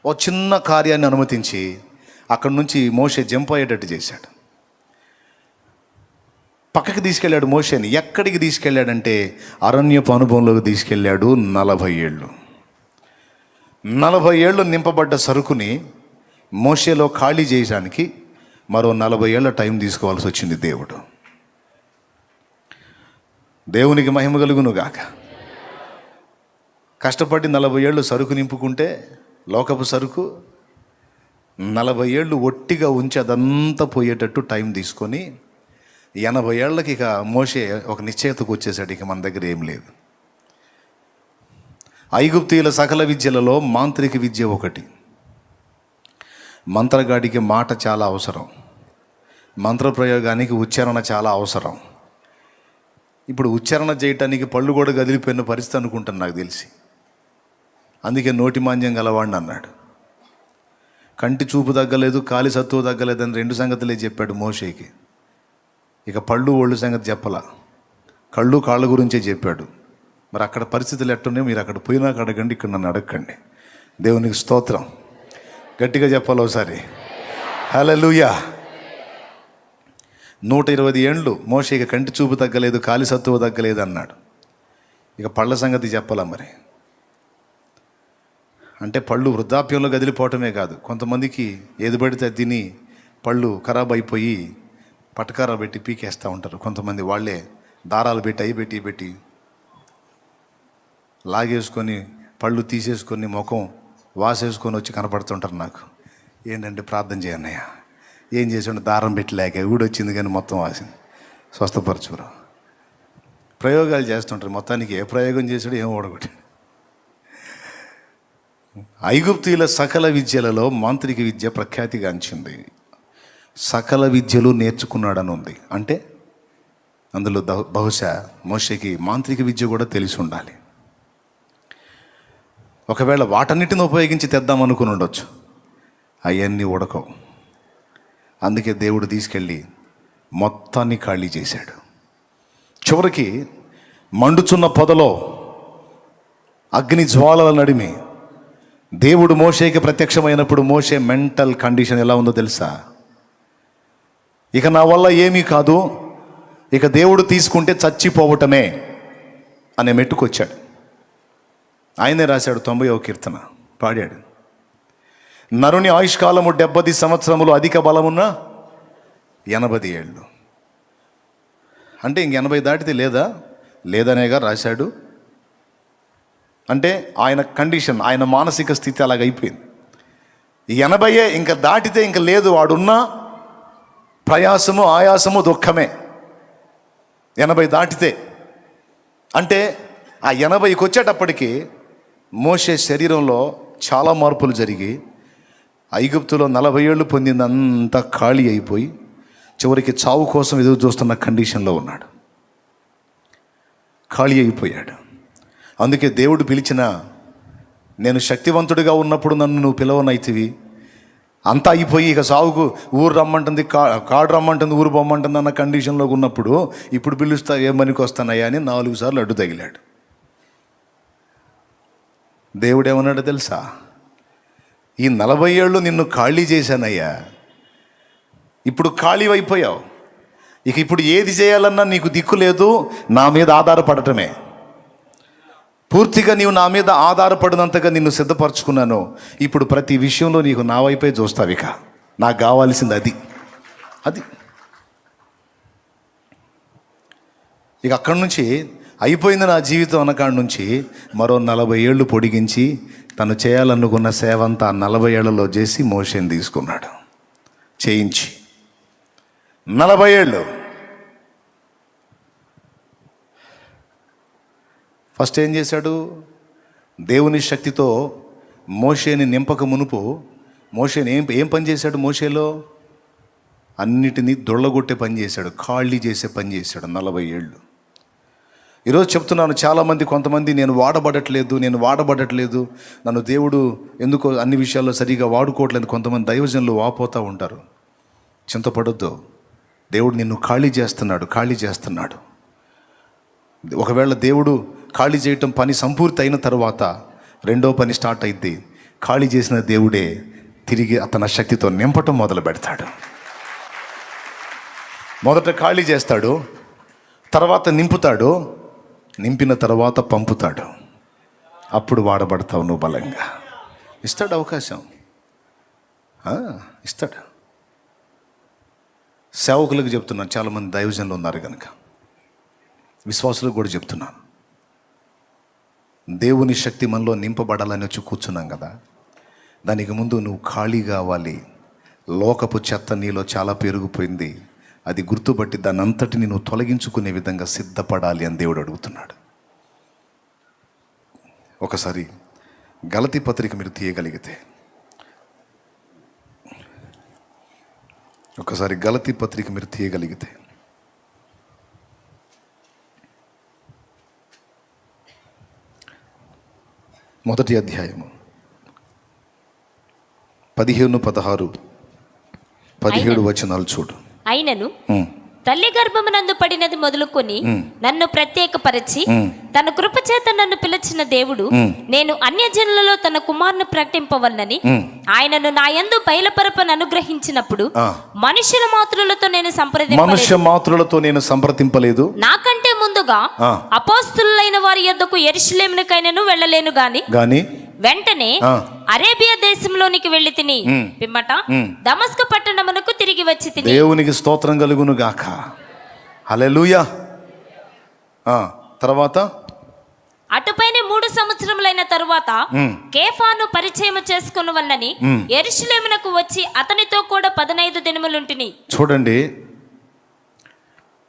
ఓ చిన్న కార్యాన్ని అనుమతించి అక్కడి నుంచి మోషే జంప్ అయ్యేటట్టు చేశాడు. పక్కకి తీసుకెళ్ళాడు మోషేని. ఎక్కడికి తీసుకెళ్ళాడంటే అరణ్యపు అనుభవంలోకి తీసుకెళ్ళాడు. 40 ఏళ్ళు 40 ఏళ్ళు నింపబడ్డ సరుకుని మోషేలో ఖాళీ చేయడానికి మరో 40 ఏళ్ళ టైం తీసుకోవాల్సి వచ్చింది దేవుడు. దేవునికి మహిమ కలుగును గాక. కష్టపడి 40 ఏళ్ళు సరుకు నింపుకుంటే, లోకపు సరుకు 40 ఏళ్ళు ఒట్టిగా ఉంచి అదంతా పోయేటట్టు టైం తీసుకొని 80 ఏళ్ళకి ఇక మోషే ఒక నిశ్చయతకు వచ్చేసాడు. ఇక మన దగ్గర ఏం లేదు. ఐగుప్తీయుల సకల విద్యలలో మాంత్రిక విద్య ఒకటి. మంత్రగాడికి మాట చాలా అవసరం, మంత్రప్రయోగానికి ఉచ్చారణ చాలా అవసరం. ఇప్పుడు ఉచ్చారణ చేయటానికి పళ్ళు కూడా కదిలిపోయిన పరిస్థితి అనుకుంటాను నాకు తెలిసి. అందుకే నోటి మాంద్యం గలవాడిని అన్నాడు. కంటి చూపు తగ్గలేదు, కాలి సత్తువు తగ్గలేదు అని 2 సంగతులే చెప్పాడు మోషేకి. ఇక పళ్ళు ఒళ్ళు సంగతి చెప్పలా, కళ్ళు కాళ్ళ గురించే చెప్పాడు. మరి అక్కడ పరిస్థితులు ఎట్టున్నాయో మీరు అక్కడ పోయినాక అడగండి, ఇక్కడ నన్ను అడగండి. దేవునికి స్తోత్రం. గట్టిగా చెప్పాలి ఒకసారి. హల్లెలూయా. 120 ఏండ్లు మోషే ఇక కంటి చూపు తగ్గలేదు, కాలి సత్తువు తగ్గలేదు అన్నాడు. ఇక పళ్ళ సంగతి చెప్పాలా మరి. అంటే పళ్ళు వృద్ధాప్యంలో కదిలిపోవటమే కాదు, కొంతమందికి ఏది పడితే తిని పళ్ళు ఖరాబ్ అయిపోయి పటకారా పెట్టి పీకేస్తూ ఉంటారు. కొంతమంది వాళ్ళే దారాలు పెట్టి అవి పెట్టి లాగేసుకొని పళ్ళు తీసేసుకొని ముఖం వాసేసుకొని వచ్చి కనపడుతుంటారు నాకు. ఏంటంటే ప్రార్థన చేయన్నయ్య, ఏం చేసాడు, దారం పెట్టలేక ఊడొచ్చింది కానీ మొత్తం వాసింది, స్వస్థపరచురా. ప్రయోగాలు చేస్తుంటారు. మొత్తానికి ఏ ప్రయోగం చేసాడు, ఏం ఓడగొట్టాడు. ఐగుప్తీయుల సకల విద్యలలో మాంత్రిక విద్య ప్రఖ్యాతిగాంచింది. సకల విద్యలు నేర్చుకున్నాడని ఉంది. అంటే అందులో బహుశా మోషేకి మాంత్రిక విద్య కూడా తెలిసి ఉండాలి. ఒకవేళ వాటన్నిటిని ఉపయోగించి తెద్దాం అనుకుని ఉండొచ్చు. అవన్నీ ఉడకవు. అందుకే దేవుడు తీసుకెళ్ళి మొత్తాన్ని ఖాళీ చేశాడు. చివరికి మండుచున్న పొదలో అగ్ని జ్వాలల నడిమి దేవుడు మోషేకి ప్రత్యక్షమైనప్పుడు మోషే మెంటల్ కండిషన్ ఎలా ఉందో తెలుసా? ఇక నా వల్ల ఏమీ కాదు, ఇక దేవుడు తీసుకుంటే చచ్చిపోవటమే అనే మెట్టుకొచ్చాడు. ఆయనే రాశాడు 90వ కీర్తన, పాడాడు. నరుని ఆయుష్కాలము 70 సంవత్సరములు, అధిక బలమున్న 80 ఏళ్ళు. అంటే ఇంక 80 దాటితే లేదనేగా రాశాడు. అంటే ఆయన కండిషన్, ఆయన మానసిక స్థితి అలాగైపోయింది. 80 ఇంకా దాటితే ఇంక లేదు, వాడున్న ప్రయాసము ఆయాసము దుఃఖమే 80 దాటితే. అంటే ఆ 80కి వచ్చేటప్పటికి మోషే శరీరంలో చాలా మార్పులు జరిగి ఐగుప్తులో 40 ఏళ్ళు పొందిందంతా ఖాళీ అయిపోయి చివరికి చావు కోసం ఎదురు చూస్తున్న కండిషన్లో ఉన్నాడు. ఖాళీ అయిపోయాడు. అందుకే దేవుడు పిలిచిన, నేను శక్తివంతుడిగా ఉన్నప్పుడు నన్ను నువ్వు పిలవనైతివి, అంతా అయిపోయి ఇక సావుకు ఊరు రమ్మంటుంది, కాడు రమ్మంటుంది, ఊరు బొమ్మంటుంది అన్న కండిషన్లో ఉన్నప్పుడు ఇప్పుడు పిలుస్తా ఏం పనికి వస్తానయ్యా అని 4 సార్లు అడ్డు తగిలాడు. దేవుడు ఏమన్నాడో తెలుసా? ఈ 40 ఏళ్ళు నిన్ను ఖాళీ చేశానయ్యా, ఇప్పుడు ఖాళీ అయిపోయావు, ఇక ఇప్పుడు ఏది చేయాలన్నా నీకు దిక్కు లేదు, నా మీద ఆధారపడటమే. పూర్తిగా నీవు నా మీద ఆధారపడినంతగా నిన్ను సిద్ధపరచుకున్నాను. ఇప్పుడు ప్రతి విషయంలో నీకు నా వైపే చూస్తావు. ఇక నాకు కావాల్సింది అది. ఇక అక్కడి నుంచి అయిపోయింది నా జీవితం అన్నకాడి నుంచి మరో 40 ఏళ్ళు పొడిగించి తను చేయాలనుకున్న సేవ అంతా 40 ఏళ్లలో చేసి మోషేని తీసుకున్నాడు, చేయించి 40 ఏళ్ళు. ఫస్ట్ ఏం చేశాడు? దేవుని శక్తితో మోషేని నింపక మునుపు మోషేని ఏం పని చేశాడు? మోషేలో అన్నిటినీ దొళ్ళగొట్టే పని చేశాడు, ఖాళీ చేసే పని చేశాడు 40 ఏళ్ళు. ఈరోజు చెప్తున్నాను, చాలామంది కొంతమంది నేను వాడబడట్లేదు, నన్ను దేవుడు ఎందుకో అన్ని విషయాల్లో సరిగా వాడుకోవట్లేదు, కొంతమంది దైవజనులు వాపోతూ ఉంటారు. చింతపడొద్దు, దేవుడు నిన్ను ఖాళీ చేస్తున్నాడు. ఒకవేళ దేవుడు ఖాళీ చేయటం పని సంపూర్తి అయిన తర్వాత రెండో పని స్టార్ట్ అయింది. ఖాళీ చేసిన దేవుడే తిరిగి అతని శక్తితో నింపటం మొదలు పెడతాడు. మొదట ఖాళీ చేస్తాడు, తర్వాత నింపుతాడు, నింపిన తర్వాత పంపుతాడు. అప్పుడు వాడబడతావు నువ్వు బలంగా. ఇస్తాడు అవకాశం, ఇస్తాడు. సేవకులకు చెప్తున్నాను, చాలామంది దైవజనులు ఉన్నారు కనుక విశ్వాసులకు కూడా చెప్తున్నాను, దేవుని శక్తి మనలో నింపబడాలని వచ్చి కూర్చున్నాం కదా, దానికి ముందు నువ్వు ఖాళీ కావాలి. లోకపు చెత్త నీలో చాలా పెరిగిపోయింది, అది గుర్తుపట్టి దాన్ని అంతటిని నువ్వు తొలగించుకునే విధంగా సిద్ధపడాలి అని దేవుడు అడుగుతున్నాడు. ఒకసారి గలతీ పత్రిక మీరు తీయగలిగితే, మొదటి అధ్యాయము 15-16-17 వచనాలు చూడు. అయినను తల్లి గర్భమునందు పడినది మొదలుకొని నన్ను ప్రత్యేకపరిచి తన కృపచేత నన్ను పిలిచిన దేవుడు నేను అన్యజనులలో తన కుమారుని ప్రకటింపవలనని ఆయనను నా యందు బయలుపరపను అనుగ్రహించినప్పుడు మనుష్య మాత్రులతో నేను సంప్రదింపలేదు. నాకంటే ముందుగా అపోస్తలులైన వారి యొద్దకు యెరూషలేమునకైనను వెళ్ళలేను గాని వెంటనే అరేబియా దేశంలోనికి వెళ్ళి తిని పిమ్మట దమస్కు పట్టణమునకు తిరిగి వచ్చి తిని. దేవునికి స్తోత్రం కలుగును గాక. హల్లెలూయా. తర్వాత అటుపైన 3 సంవత్సరములైన తరువాత కేఫాను పరిచయం చేసుకున్న వల్లని యెరూషలేమునకు వచ్చి అతనితో కూడా 15 దినములుంటిని. చూడండి,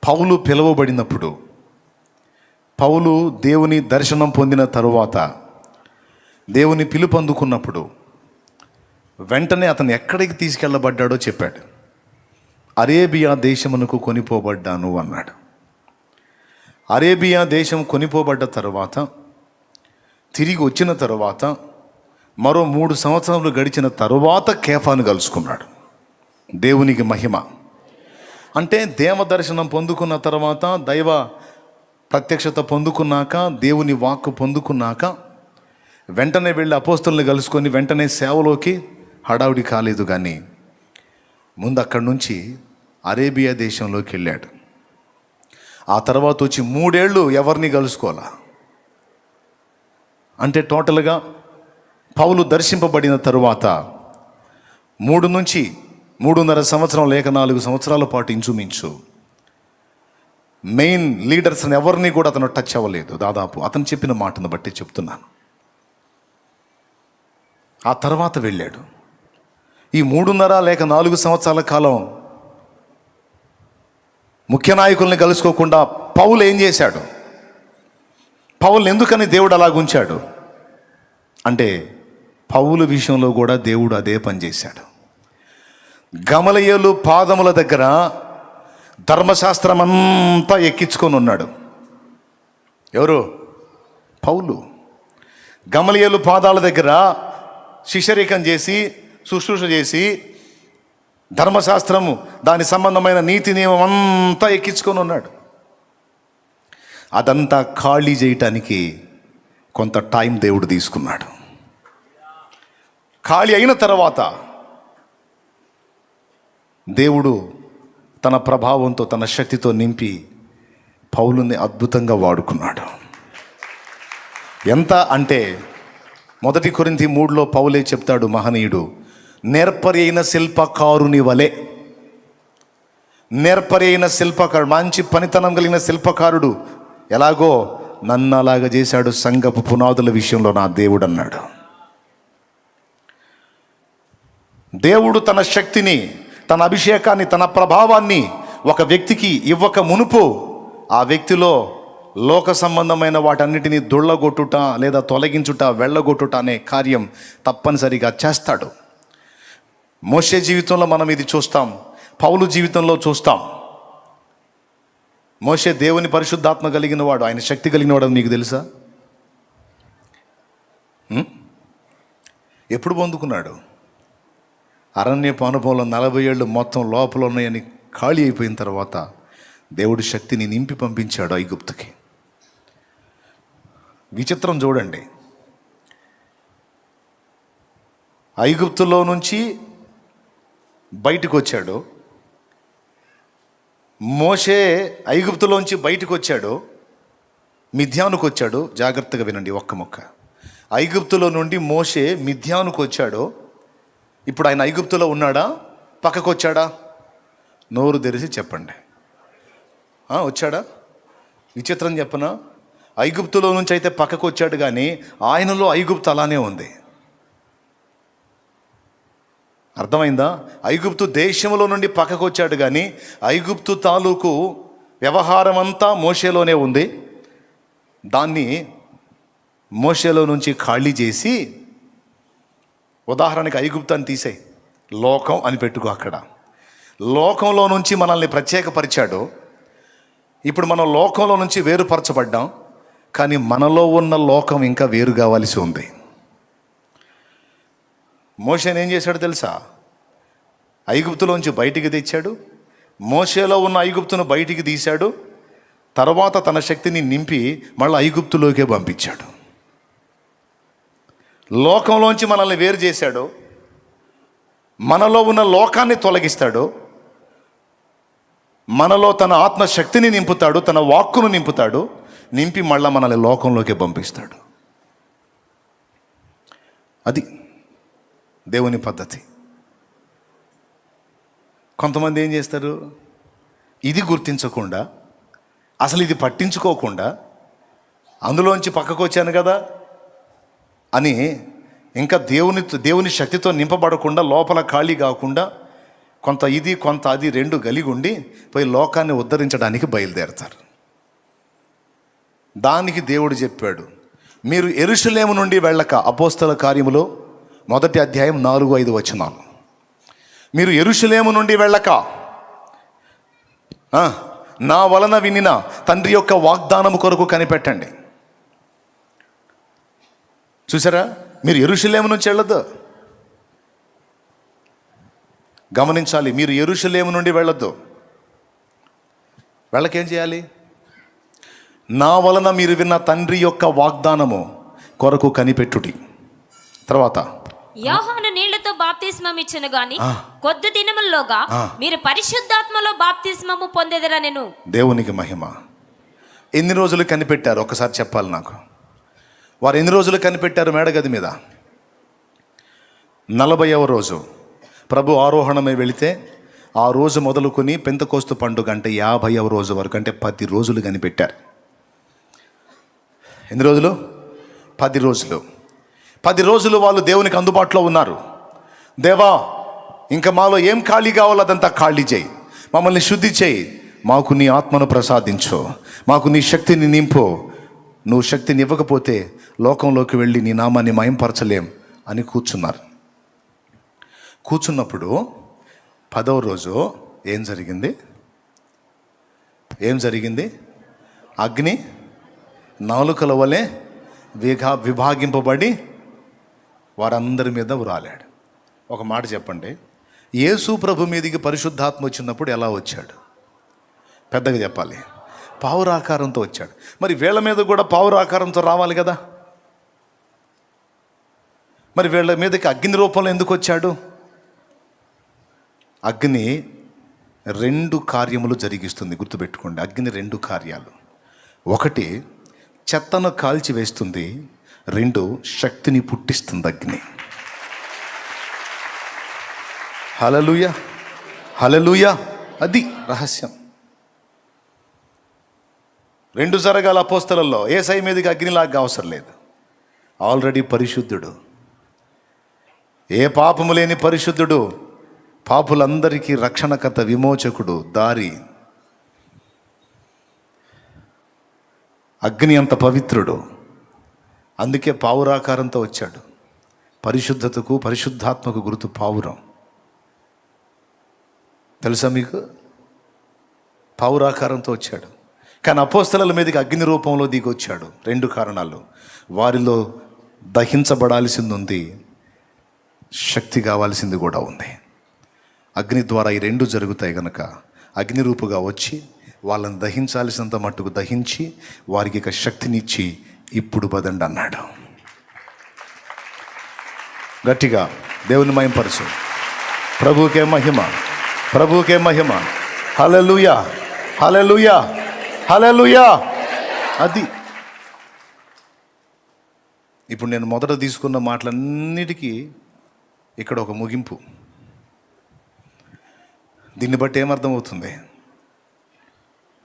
పౌలు పిలువబడినప్పుడు, పౌలు దేవుని దర్శనం పొందిన తరువాత, దేవుని పిలుపు అందుకున్నప్పుడు వెంటనే అతను ఎక్కడికి తీసుకెళ్ళబడ్డాడో చెప్పాడు. అరేబియా దేశమునకు కొనిపోబడ్డాను అన్నాడు. అరేబియా దేశం కొనిపోబడ్డ తర్వాత తిరిగి వచ్చిన తర్వాత మరో 3 సంవత్సరాలు గడిచిన తరువాత కేఫాను కలుసుకున్నాడు. దేవునికి మహిమ. అంటే దేవ దర్శనం పొందుకున్న తర్వాత, దైవ ప్రత్యక్షత పొందుకున్నాక, దేవుని వాక్కు పొందుకున్నాక వెంటనే వెళ్ళి అపోస్తలుని కలుసుకొని వెంటనే సేవలోకి హడావుడి కాలేదు. కానీ ముందు అక్కడి నుంచి అరేబియా దేశంలోకి వెళ్ళాడు. ఆ తర్వాత వచ్చి 3 ఏళ్ళు ఎవరిని కలుసుకోవాలా. అంటే టోటల్గా పౌలు దర్శింపబడిన తరువాత 3 నుంచి 3.5 సంవత్సరం లేక 4 సంవత్సరాల పాటు ఇంచుమించు మెయిన్ లీడర్స్ని ఎవరిని కూడా అతను టచ్ అవ్వలేదు. దాదాపు అతను చెప్పిన మాటను బట్టి చెప్తున్నాను. ఆ తర్వాత వెళ్ళాడు. ఈ 3.5 లేక 4 సంవత్సరాల కాలం ముఖ్య నాయకుల్ని కలుసుకోకుండా పౌలు ఏం చేశాడు? పౌలు ఎందుకని దేవుడు అలాగుంచాడు అంటే, పౌలు విషయంలో కూడా దేవుడు అదే పని చేశాడు. గమలీయేలు పాదముల దగ్గర ధర్మశాస్త్రం అంతా ఎక్కించుకొని ఉన్నాడు. ఎవరు? పౌలు. గమలీయేలు పాదాల దగ్గర శిష్యరికం చేసి, శుశ్రూష చేసి, ధర్మశాస్త్రము దాని సంబంధమైన నీతి నియమం అంతా ఎక్కించుకొని ఉన్నాడు. అదంతా ఖాళీ చేయటానికి కొంత టైం దేవుడు తీసుకున్నాడు. ఖాళీ అయిన తర్వాత దేవుడు తన ప్రభావంతో, తన శక్తితో నింపి పౌలుని అద్భుతంగా వాడుకున్నాడు. ఎంత అంటే 1 కొరింథీ 3లో పౌలే చెప్తాడు, మహనీయుడు, నేర్పరి అయిన శిల్పకారుని వలె. నేర్పరి అయిన శిల్పకారుడు, మంచి పనితనం కలిగిన శిల్పకారుడు ఎలాగో నన్ను అలాగ చేశాడు సంఘపు పునాదుల విషయంలో నా దేవుడు అన్నాడు. దేవుడు తన శక్తిని, తన అభిషేకాన్ని, తన ప్రభావాన్ని ఒక వ్యక్తికి ఇవ్వక మునుపు ఆ వ్యక్తిలో లోక సంబంధమైన వాటన్నిటినీ దొళ్ళగొట్టుట లేదా తొలగించుట, వెళ్ళగొట్టుట అనే కార్యం తప్పనిసరిగా చేస్తాడు. మోషే జీవితంలో మనం ఇది చూస్తాం, పౌలు జీవితంలో చూస్తాం. మోషే దేవుని పరిశుద్ధాత్మ కలిగిన వాడు, ఆయన శక్తి కలిగిన వాడు, నీకు తెలుసా? ఎప్పుడు పొందుకున్నాడు? అరణ్యపు అనుభవంలో 40 ఏళ్ళు మొత్తం లోపల ఉన్నాయని ఖాళీ అయిపోయిన తర్వాత దేవుడి శక్తిని నింపి పంపించాడు ఐగుప్తుకి. విచిత్రం చూడండి, ఐగుప్తులో నుంచి బయటకు వచ్చాడు మోషే. ఐగుప్తులోంచి బయటకు వచ్చాడు, మిథ్యానుకు వచ్చాడు. జాగ్రత్తగా వినండి ఒక్క ముక్క. ఐగుప్తులో నుండి మోషే మిథ్యానుకు వచ్చాడు. ఇప్పుడు ఆయన ఐగుప్తులో ఉన్నాడా, పక్కకు వచ్చాడా? నోరు తెరిచి చెప్పండి. వచ్చాడా? విచిత్రం చెప్పనా, ఐగుప్తులో నుంచి అయితే పక్కకు వచ్చాడు, కానీ ఆయనలో ఐగుప్తు అలానే ఉంది. అర్థమైందా? ఐగుప్తు దేశంలో నుండి పక్కకు వచ్చాడు, కానీ ఐగుప్తు తాలూకు వ్యవహారం అంతా మోషేలోనే ఉంది. దాన్ని మోషేలో నుంచి ఖాళీ చేసి, ఉదాహరణకి ఐగుప్తాన్ని తీసేయి, లోకం అని పెట్టుకో. అక్కడ లోకంలో నుంచి మనల్ని ప్రత్యేకపరిచాడు. ఇప్పుడు మనం లోకంలో నుంచి వేరుపరచబడ్డాం, కానీ మనలో ఉన్న లోకం ఇంకా వేరు కావాల్సి ఉంది. మోషేని ఏం చేశాడు తెలుసా? ఐగుప్తులోంచి బయటికి తెచ్చాడు. మోషేలో ఉన్న ఐగుప్తును బయటికి తీశాడు. తర్వాత తన శక్తిని నింపి మళ్ళీ ఐగుప్తులోకే పంపించాడు. లోకంలోంచి మనల్ని వేరు చేశాడు. మనలో ఉన్న లోకాన్ని తొలగిస్తాడు. మనలో తన ఆత్మశక్తిని నింపుతాడు, తన వాక్కును నింపుతాడు. నింపి మళ్ళీ మనల్ని లోకంలోకి పంపిస్తాడు. అది దేవుని పద్ధతి. కొంతమంది ఏం చేస్తారు, ఇది గుర్తించకుండా, అసలు ఇది పట్టించుకోకుండా, అందులోంచి పక్కకు వచ్చాను కదా అని ఇంకా దేవుని శక్తితో నింపబడకుండా, లోపల ఖాళీ కాకుండా, కొంత ఇది కొంత అది రెండు కలిగి ఉండి పోయి లోకాన్ని ఉద్ధరించడానికి బయలుదేరతారు. దానికి దేవుడు చెప్పాడు, మీరు యెరూషలేము నుండి వెళ్ళక, అపోస్తల కార్యములో 1వ అధ్యాయం 4-5 వచనాలు. మీరు యెరూషలేము నుండి వెళ్ళక, నా వలన వినిన తండ్రి యొక్క వాగ్దానము కొరకు కనిపెట్టండి. చూసారా? మీరు యెరూషలేము నుంచి వెళ్ళొద్దు. గమనించాలి, మీరు యెరూషలేము నుండి వెళ్ళొద్దు. వెళ్ళకేం చేయాలి? నా వలన మీరు విన్న తండ్రి యొక్క వాగ్దానము కొరకు కనిపెట్టుడి. తర్వాత యోహాను నీళ్లతో బాప్తిస్మం ఇచ్చెను గాని కొద్ది దినముల్లోగా మీరు పరిశుద్ధాత్మలో బాప్తిస్మము పొందెదరనెను. దేవునికి మహిమ. ఎన్ని రోజులు కనిపెట్టారు ఒకసారి చెప్పాలి నాకు. వారు ఎన్ని రోజులు కనిపెట్టారు మేడగది మీద? 40వ రోజు ప్రభు ఆరోహణమై వెళితే ఆ రోజు మొదలుకొని పెంతెకోస్తు పండుగ అంటే 50వ రోజు వరకు, అంటే 10 రోజులు కనిపెట్టారు. ఎన్ని రోజులు? 10 రోజులు. 10 రోజులు వాళ్ళు దేవునికి అందుబాటులో ఉన్నారు. దేవా, ఇంకా మాలో ఏం ఖాళీ కావాలో అదంతా ఖాళీ చేయి, మమ్మల్ని శుద్ధి చేయి, మాకు నీ ఆత్మను ప్రసాదించు, మాకు నీ శక్తిని నింపు. నువ్వు శక్తిని ఇవ్వకపోతే లోకంలోకి వెళ్ళి నీ నామాన్ని మహింపరచలేం అని కూర్చున్నారు. కూర్చున్నప్పుడు 10వ రోజు ఏం జరిగింది? అగ్ని నాలుకల వలె విభాగింపబడి వారందరి మీద వ్రాలాడు. ఒక మాట చెప్పండి, యేసు ప్రభు మీదికి పరిశుద్ధాత్మ వచ్చినప్పుడు ఎలా వచ్చాడు? పెద్దగా చెప్పాలి, పావురాకారంతో వచ్చాడు. మరి వీళ్ళ మీద కూడా పావురాకారంతో రావాలి కదా. మరి వీళ్ళ మీదకి అగ్ని రూపంలో ఎందుకు వచ్చాడు? అగ్ని 2 కార్యములు జరిగిస్తుంది, గుర్తుపెట్టుకోండి. అగ్ని 2 కార్యాలు. 1 చెత్తను కాల్చి వేస్తుంది, 2 శక్తిని పుట్టిస్తుంది అగ్ని. హల్లెలూయా, హల్లెలూయా. అది రహస్యం. 2 జరగాల అపోస్తలలో. యేసయ్య మీదకి అగ్నిలాగా అవసరం లేదు, ఆల్రెడీ పరిశుద్ధుడు, ఏ పాపము లేని పరిశుద్ధుడు, పాపులందరికీ రక్షణకర్త, విమోచకుడు, దారి. అగ్ని అంత పవిత్రుడు, అందుకే పావురాకారంతో వచ్చాడు. పరిశుద్ధతకు, పరిశుద్ధాత్మకు గుర్తు పావురం. తెలుసా మీకు? పావురాకారంతో వచ్చాడు. కానీ అపోస్తలుల మీదకి అగ్ని రూపంలో దిగొచ్చాడు. 2 కారణాలు. వారిలో దహించబడాల్సింది ఉంది, శక్తి కావాల్సింది కూడా ఉంది. అగ్ని ద్వారా ఈ 2 జరుగుతాయి కనుక అగ్ని రూపుగా వచ్చి వాళ్ళని దహించాల్సినంత మట్టుకు దహించి వారికి ఇక శక్తినిచ్చి ఇప్పుడు పదండి అన్నాడు. గట్టిగా దేవుని మహిమపరచు. ప్రభువుకే మహిమ, ప్రభువుకే మహిమ. హల్లెలూయా, హల్లెలూయా, హల్లెలూయా. అది ఇప్పుడు నేను మొదట తీసుకున్న మాటలన్నిటికీ ఇక్కడ ఒక ముగింపు. దీన్ని బట్టి ఏమర్థమవుతుంది?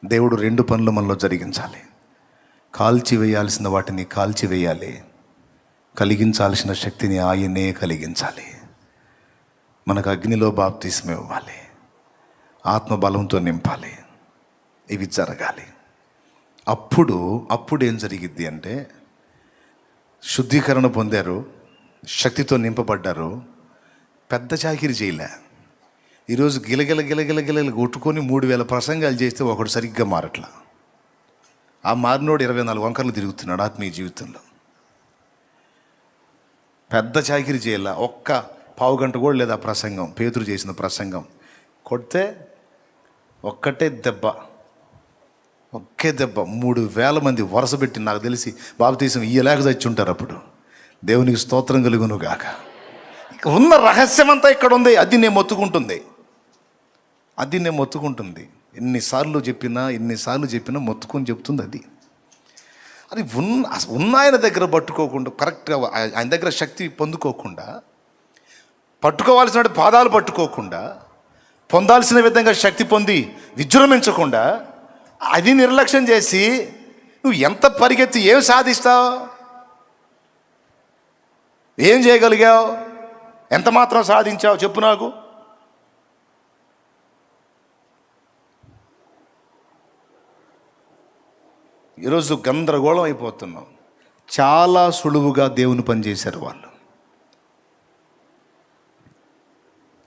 దేవుడు 2 పనులు మనలో జరిగించాలి. కాల్చివేయాల్సిన వాటిని కాల్చివేయాలి, కలిగించాల్సిన శక్తిని ఆయనే కలిగించాలి. మనకు అగ్నిలో బాప్తిస్మం ఇవ్వాలి, ఆత్మబలంతో నింపాలి. ఇవి జరగాలి. అప్పుడు ఏం జరిగిద్ది అంటే, శుద్ధీకరణ పొందారు, శక్తితో నింపబడ్డారు, పెద్ద చాకిరి చేయలే. ఈరోజు గిలగిల కొట్టుకొని 3000 ప్రసంగాలు చేస్తే ఒకడు సరిగ్గా మారట్లా. ఆ మారినోడు 24 వంకర్లు తిరుగుతున్నాడు ఆత్మీయ జీవితంలో. పెద్ద చాకిరి చేయాల, ఒక్క పావు గంట కూడా లేదా ప్రసంగం. పేతురు చేసిన ప్రసంగం కొడితే ఒక్కటే దెబ్బ, 3000 మంది వరుస పెట్టి, నాకు తెలిసి బాప్తీసం ఇయ్యలేక చచ్చి ఉంటారు. అప్పుడు దేవునికి స్తోత్రం కలుగును గాక. ఉన్న రహస్యం అంతా ఇక్కడ ఉంది. అది నేను మొత్తుకుంటుంది. ఎన్నిసార్లు చెప్పినా మొత్తుకొని చెప్తుంది. అది ఉన్న ఆయన దగ్గర పట్టుకోకుండా, కరెక్ట్గా ఆయన దగ్గర శక్తి పొందుకోకుండా, పట్టుకోవాల్సిన పాదాలు పట్టుకోకుండా, పొందాల్సిన విధంగా శక్తి పొంది విజృంభించకుండా, అది నిర్లక్ష్యం చేసి నువ్వు ఎంత పరిగెత్తి ఏం సాధిస్తావు? ఏం చేయగలిగావు? ఎంత మాత్రం సాధించావు చెప్పు నాకు. ఈరోజు గందరగోళం అయిపోతున్నాం. చాలా సులువుగా దేవుని పని చేశారు వాళ్ళు.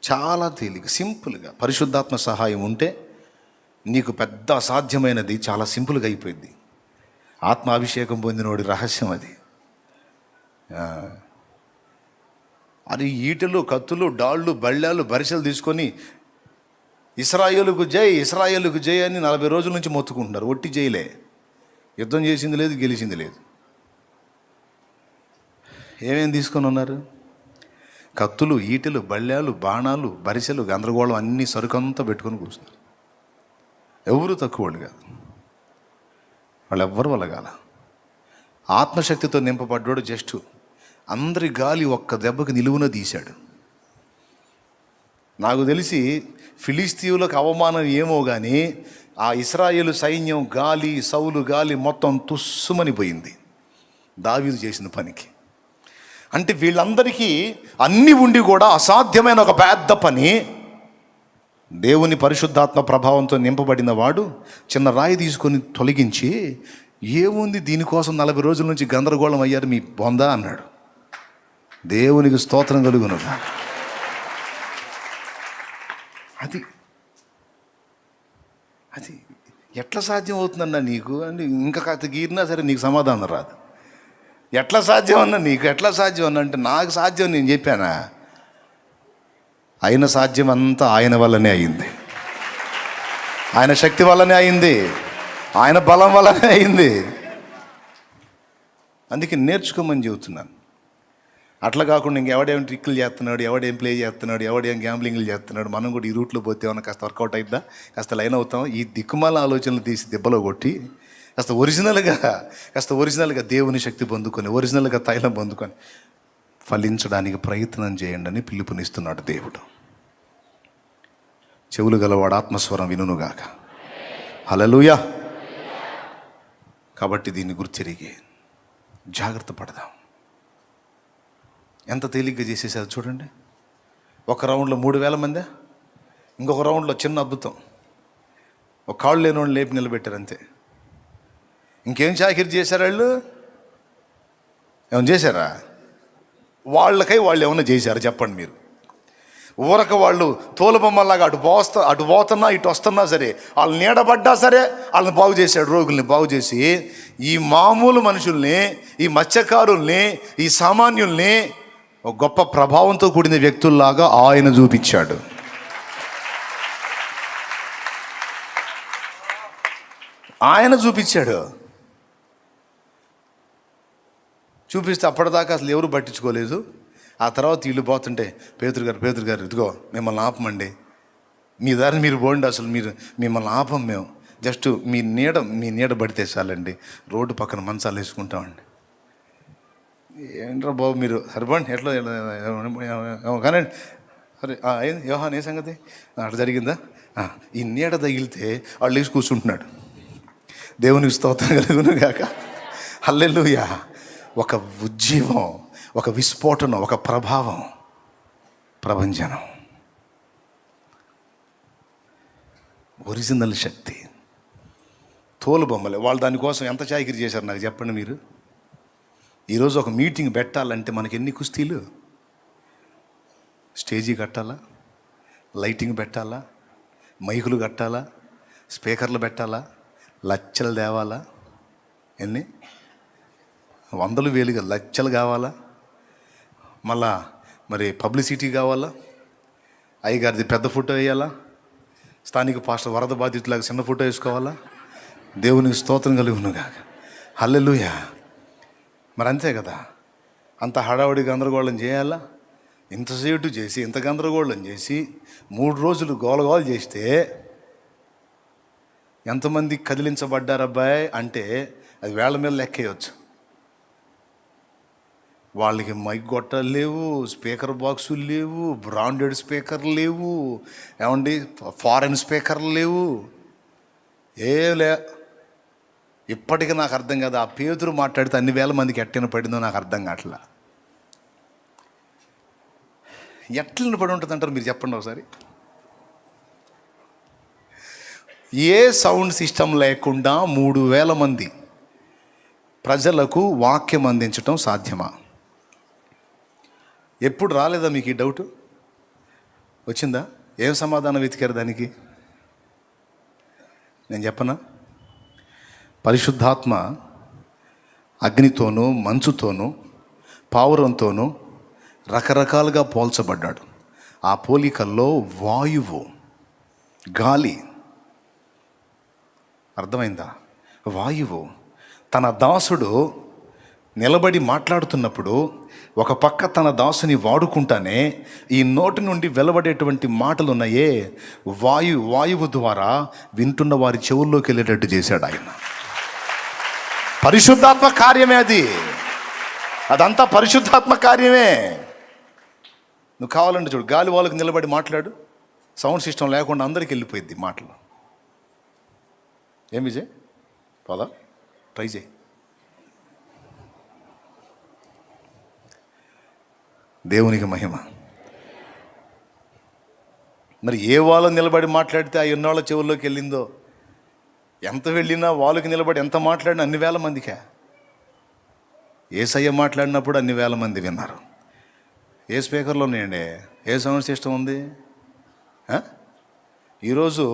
చాలా తేలిక, సింపుల్గా. పరిశుద్ధాత్మ సహాయం ఉంటే నీకు పెద్ద అసాధ్యమైనది చాలా సింపుల్గా అయిపోయింది. ఆత్మాభిషేకం పొందినోడి రహస్యం అది. అది ఈటెలు, కత్తులు, డాళ్ళు, బళ్ళాలు, బరిసెలు తీసుకొని ఇశ్రాయేలుకు జై అని 40 రోజుల నుంచి మొత్తుకుంటున్నారు. ఒట్టి జైలే. యుద్ధం చేసింది లేదు, గెలిచింది లేదు. ఏమేమి తీసుకొని ఉన్నారు? కత్తులు, ఈటెలు, బళ్ళాలు, బాణాలు, బరిసెలు, గందరగోళం, అన్ని సరుకంతా పెట్టుకొని కూర్చున్నారు. ఎవరు తక్కువ వాళ్ళు కాదు, వాళ్ళు ఎవ్వరు వలగాల. ఆత్మశక్తితో నింపబడ్డాడు. జస్ట్ అందరి గాలి ఒక్క దెబ్బకి నిలువున తీశాడు. నాకు తెలిసి ఫిలిస్తీయులకు అవమానం ఏమో కానీ ఆ ఇశ్రాయేలు సైన్యం గాలి, సౌలు గాలి మొత్తం తుస్సుమని పోయింది దావీదు చేసిన పనికి. అంటే వీళ్ళందరికీ అన్నీ ఉండి కూడా అసాధ్యమైన ఒక పెద్ద పని దేవుని పరిశుద్ధాత్మ ప్రభావంతో నింపబడిన వాడు చిన్న రాయి తీసుకొని తొలగించి, ఏముంది దీనికోసం 40 రోజుల నుంచి గందరగోళం అయ్యారు మీ బొందా అన్నాడు. దేవునికి స్తోత్రం కలుగును. అది అది ఎట్లా సాధ్యం అవుతుందన్నా నీకు అంటే ఇంకా కాస్త గీరినా సరే నీకు సమాధానం రాదు. ఎట్లా సాధ్యం అన్నా నీకు, ఎట్లా సాధ్యం అన్నా అంటే నాకు సాధ్యం నేను చెప్పానా? అయిన సాధ్యం అంతా ఆయన వల్లనే అయింది, ఆయన శక్తి వల్లనే అయింది, ఆయన బలం వల్లనే అయింది. అందుకే నేర్చుకోమని చెబుతున్నాను. అట్లా కాకుండా ఇంకెవడేం ట్రిక్కులు చేస్తున్నాడు, ఎవడేం ప్లే చేస్తున్నాడు, ఎవడేం గ్యాంబ్లింగ్లు చేస్తున్నాడు, మనం కూడా ఈ రూట్లో పోతే ఏమన్నా కాస్త వర్కౌట్ అయిద్దా, కాస్త లైన్ అవుతాం, ఈ దిక్కుమాల ఆలోచనలు తీసి దెబ్బలో కొట్టి కాస్త ఒరిజినల్గా దేవుని శక్తి పొందుకొని, ఒరిజినల్గా తైలం పొందుకొని ఫలించడానికి ప్రయత్నం చేయండి అని పిలుపునిస్తున్నాడు దేవుడు. చెవులు గలవాడు ఆత్మస్వరం వినుగాక. హల్లెలూయా. కాబట్టి దీన్ని గుర్తిరిగి జాగ్రత్త పడదాం. ఎంత తేలిగ్గా చేసేసారు చూడండి. ఒక రౌండ్లో 3000 మంది, ఇంకొక రౌండ్లో చిన్న అద్భుతం, ఒక కాళ్ళు లేని వాళ్ళు లేపి నిలబెట్టారు అంతే. ఇంకేం చాకిరి చేశారు వాళ్ళు? ఏమైనా చేశారా? వాళ్ళకై వాళ్ళు ఏమన్నా చేశారు చెప్పండి మీరు? ఊరక వాళ్ళు తోలుబొమ్మలాగా అటు పోతున్నా ఇటు వస్తున్నా సరే, వాళ్ళు నీడబడ్డా సరే వాళ్ళని బాగు చేశాడు. రోగుల్ని బాగు చేసి ఈ మామూలు మనుషుల్ని, ఈ మత్స్యకారుల్ని, ఈ సామాన్యుల్ని ఒక గొప్ప ప్రభావంతో కూడిన వ్యక్తుల్లాగా ఆయన చూపించాడు. ఆయన చూపించాడు. చూపిస్తే అప్పటిదాకా అసలు ఎవరు పట్టించుకోలేదు. ఆ తర్వాత వీళ్ళు పోతుంటే పేతురు గారు ఇదిగో మిమ్మల్ని ఆపమండి, మీ దారిని మీరు పోండి, అసలు మిమ్మల్ని ఆపం మేము, జస్ట్ మీ నీడ పడితే చాలండి, రోడ్డు పక్కన మంచాలు వేసుకుంటామండి. ఏంట్రా బాబు మీరు సరిపోండి, ఎట్లా కానీ సరే యోహాన్ ఏ సంగతి అట్లా జరిగిందా? ఈ నీడ తగిలితే వాళ్ళు వేసి కూర్చుంటున్నాడు. దేవునికి స్తోత్రం కలుగును గాక. హల్లెలూయా. ఒక ఉజ్జీవం, ఒక విస్ఫోటనం, ఒక ప్రభావం, ప్రభంజనం, ఒరిజినల్ శక్తి. తోలుబొమ్మలే వాళ్ళు దానికోసం ఎంత చాకిరీ చేశారు నాకు చెప్పండి మీరు. ఈరోజు ఒక మీటింగ్ పెట్టాలంటే మనకి ఎన్ని కుస్తీలు, స్టేజీ కట్టాలా, లైటింగ్ పెట్టాలా, మైకులు కట్టాలా, స్పీకర్లు పెట్టాలా, లచ్చలు తేవాలా, ఎన్ని వందలు వేలుగా లచ్చలు కావాలా, మళ్ళా మరి పబ్లిసిటీ కావాలా, అయ్యగారిది పెద్ద ఫోటో వేయాలా, స్థానిక పాస్టర్ వరద బాధితులాగా చిన్న ఫోటో వేసుకోవాలా. దేవునికి స్తోత్రం కలుగునుగా. హల్లెలూయా. మరి అంతే కదా, అంత హడావుడి గందరగోళం చేయాలా? ఇంతసేటు చేసి ఇంత గందరగోళం చేసి 3 రోజులు గోలగోలు చేస్తే ఎంతమంది కదిలించబడ్డారబ్బాయి అంటే అది వేళ్ల మీద లెక్కేయచ్చు. వాళ్ళకి మైక్ గొట్టాలు లేవు, స్పీకర్ బాక్సులు లేవు, బ్రాండెడ్ స్పీకర్లు లేవు, ఏమండి ఫారెన్ స్పీకర్లు లేవు, లే. ఇప్పటికీ నాకు అర్థం కాదు, ఆ పేతురు మాట్లాడితే అన్ని వేల మందికి ఎట్టిన పడిందో నాకు అర్థం కావట్లా. ఎట్లని పడి ఉంటుంది అంటారు మీరు చెప్పండి ఒకసారి. ఏ సౌండ్ సిస్టమ్ లేకుండా 3000 మంది ప్రజలకు వాక్యం అందించటం సాధ్యమా? ఎప్పుడు రాలేదా మీకు ఈ డౌట్? వచ్చిందా? ఏం సమాధానం వెతికారు దానికి? నేను చెప్పనా? పరిశుద్ధాత్మ అగ్నితోనూ మంచుతోనూ పావురంతోనూ రకరకాలుగా పోల్చబడ్డాడు. ఆ పోలికల్లో వాయువు, గాలి, అర్థమైందా? వాయువు తన దాసుడు నిలబడి మాట్లాడుతున్నప్పుడు ఒక పక్క తన దాసుని వాడుకుంటానే ఈ నోటి నుండి వెలువడేటువంటి మాటలు ఉన్నాయే, వాయువు ద్వారా వింటున్న వారి చెవుల్లోకి వెళ్ళేటట్టు చేశాడు ఆయన. పరిశుద్ధాత్మ కార్యమే అది, అదంతా పరిశుద్ధాత్మ కార్యమే. నువ్వు కావాలంటే చూడు, గాలి వాళ్ళకి నిలబడి మాట్లాడు, సౌండ్ సిస్టమ్ లేకుండా అందరికి వెళ్ళిపోయింది మాటలు. ఏం విజయ్ పోదా, ట్రై చేయి. దేవునికి మహిమ. మరి ఏ వాళ్ళు నిలబడి మాట్లాడితే ఆ ఎన్నోళ్ళ చెవుల్లోకి వెళ్ళిందో, ఎంత వెళ్ళినా వాళ్ళకి నిలబడి ఎంత మాట్లాడినా అన్ని వేల మందికే. యేసయ్య మాట్లాడినప్పుడు అన్ని వేల మంది విన్నారు. ఏ స్పీకర్లో ఉన్నాయండి? ఏ సౌండ్ సిస్టమ్ ఉంది? ఈరోజు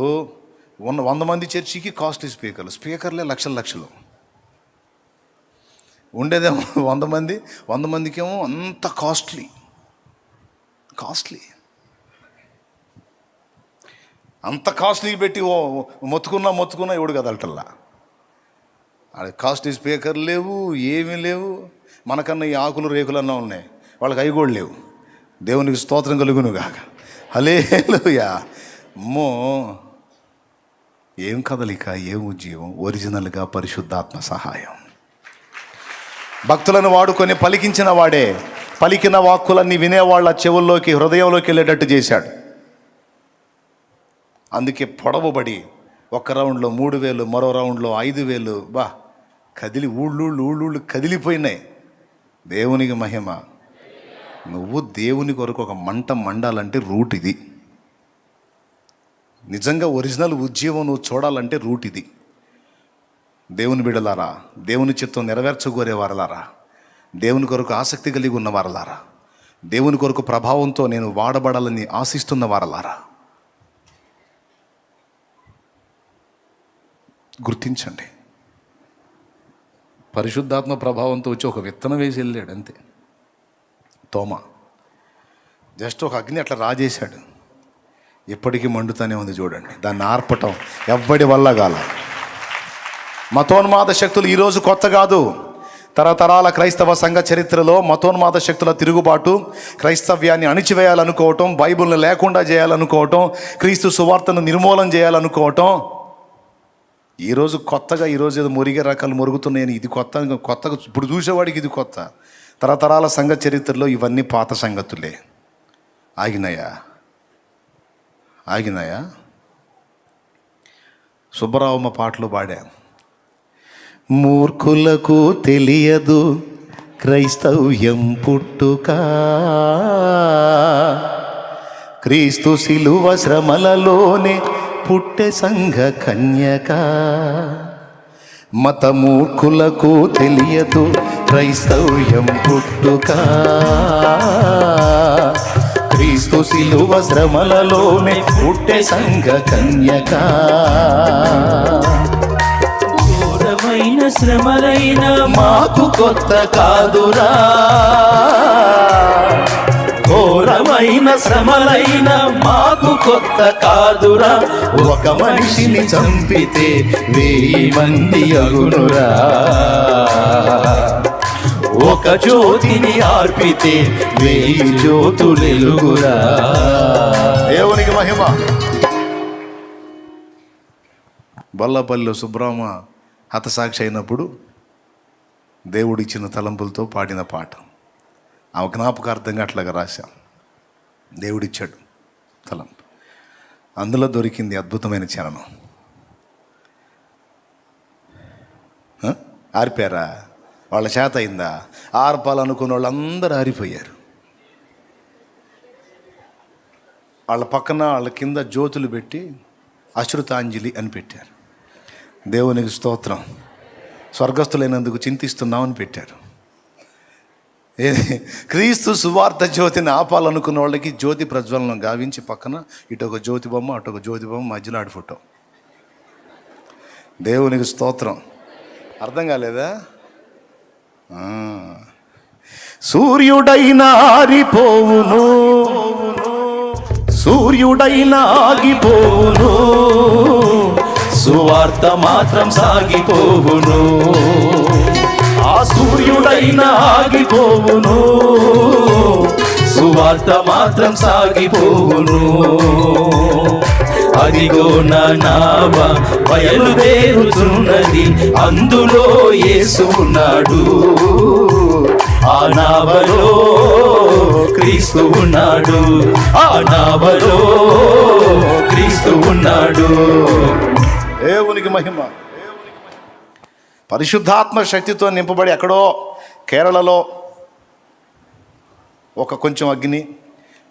100 మంది చర్చికి కాస్ట్లీ స్పీకర్లే లక్షలు ఉండేదేమో 100 మందికేమో అంత కాస్ట్లీ. అంత కాస్ట్లీ పెట్టి మొత్తుకున్నా ఎవడు కదలటల్లా. అది కాస్ట్లీ స్పీకర్ లేవు, ఏమీ లేవు. మనకన్నా ఈ ఆకులు రేకులన్నా ఉన్నాయి, వాళ్ళకి అవి కూడా లేవు. దేవునికి స్తోత్రం కలుగును గాక. హల్లెలూయా. అమ్మో, ఏం కదలిక, ఏం ఉజ్జీవం! ఒరిజినల్గా పరిశుద్ధాత్మ సహాయం. భక్తులను వాడుకొని పలికించిన వాడే పలికిన వాక్కులన్నీ వినేవాళ్ళ చెవుల్లోకి, హృదయంలోకి వెళ్ళేటట్టు చేశాడు. అందుకే పొడవబడి ఒక రౌండ్లో 3000, మరో రౌండ్లో 5000, కదిలి ఊళ్ళు కదిలిపోయినాయి. దేవునికి మహిమ. నువ్వు దేవుని కొరకు ఒక మంట మండాలంటే రూట్ ఇది. నిజంగా ఒరిజినల్ ఉజ్జీవం నువ్వు చూడాలంటే రూట్ ఇది. దేవుని బిడ్డలారా, దేవుని చిత్తం నెరవేర్చగోరే వారలారా, దేవుని కొరకు ఆసక్తి కలిగి ఉన్న వారలారా, దేవుని కొరకు ప్రభావంతో నేను వాడబడాలని ఆశిస్తున్న వారలారా, గుర్తించండి. పరిశుద్ధాత్మ ప్రభావంతో వచ్చి ఒక విత్తనం వేసి వెళ్ళాడు అంతే. తోమా జస్ట్ ఒక అగ్ని అట్లా రాజేశాడు, ఎప్పటికీ మండుతానే ఉంది. చూడండి, దాన్ని ఆర్పటం ఎవ్వడి వల్ల కాల. మతోన్మాద శక్తులు ఈరోజు కొత్త కాదు. తరతరాల క్రైస్తవ సంఘ చరిత్రలో మతోన్మాద శక్తుల తిరుగుబాటు, క్రైస్తవ్యాన్ని అణిచివేయాలనుకోవటం, బైబిల్ని లేకుండా చేయాలనుకోవటం, క్రీస్తు సువార్తను నిర్మూలన చేయాలనుకోవటం ఈరోజు కొత్తగా, ఈరోజు ఏదో మురిగే రకాలు మురుగుతున్నాయని ఇది కొత్తగా ఇప్పుడు చూసేవాడికి ఇది కొత్త. తరతరాల సంఘ చరిత్రలో ఇవన్నీ పాత సంగతులే. ఆగినాయా? సుబ్బరావమ్మ పాటలు పాడా. మూర్ఖులకు తెలియదు క్రైస్తవ్యం పుట్టుక, క్రీస్తు శిలువ శ్రమలలోనే పుట్టె సంఘ కన్యక. మత మూర్ఖులకు తెలియదు క్రైస్తవ్యం పుట్టుక, క్రీస్తు శిలువ శ్రమలలోనే పుట్టె సంఘ కన్యక. ఘోరమైన శ్రమలైన మాకు కొత్త కాదురా, ఘోరమైన శ్రమలైన మాకు కొత్త కాదురా. ఒక మనిషిని చంపితే 1000 మంది అగునురా, ఒక జ్యోతిని ఆర్పితే 1000 జ్యోతులెలుగురా. దేవునికి మహిమ. బొల్లపల్లిలో సుబ్రహ్మ హతసాక్షి అయినప్పుడు దేవుడిచ్చిన తలంపులతో పాడిన పాట. ఆ జ్ఞాపకార్థంగా అట్లాగా రాశాం. దేవుడిచ్చాడు తలంపు, అందులో దొరికింది అద్భుతమైన చరణం. ఆరిపోయారా? వాళ్ళ చేత అయిందా? ఆర్పాలనుకున్న వాళ్ళందరూ ఆరిపోయారు. వాళ్ళ పక్కన వాళ్ళ కింద జ్యోతులు పెట్టి అశ్రుతాంజలి అని పెట్టారు. దేవునికి స్తోత్రం, స్వర్గస్థులైనందుకు చింతిస్తున్నామని పెట్టారు. క్రీస్తు సువార్త జ్యోతిని ఆపాలనుకున్న వాళ్ళకి జ్యోతి ప్రజ్వలనం గావించి పక్కన ఇటు ఒక జ్యోతి బొమ్మ, అటు ఒక జ్యోతి బొమ్మ, మధ్యలో ఆడి ఫోటో. దేవునికి స్తోత్రం. అర్థం కాలేదా? సూర్యుడైనా ఆరిపోవును, సూర్యుడైనా ఆగిపోవును, సువార్త మాత్రం సాగిపోవును. ఆ సూర్యుడైనా ఆగిపోవును, సువార్త మాత్రం సాగిపోవును. అదిగో నా నావ బయలుదేరుతున్నది, అందులో యేసు ఉన్నాడు. ఆ నావలో క్రీస్తు ఉన్నాడు, ఆ నావలో క్రీస్తు ఉన్నాడు. దేవునికి మహిమ. పరిశుద్ధాత్మ శక్తితో నింపబడి ఎక్కడో కేరళలో కొంచెం అగ్ని,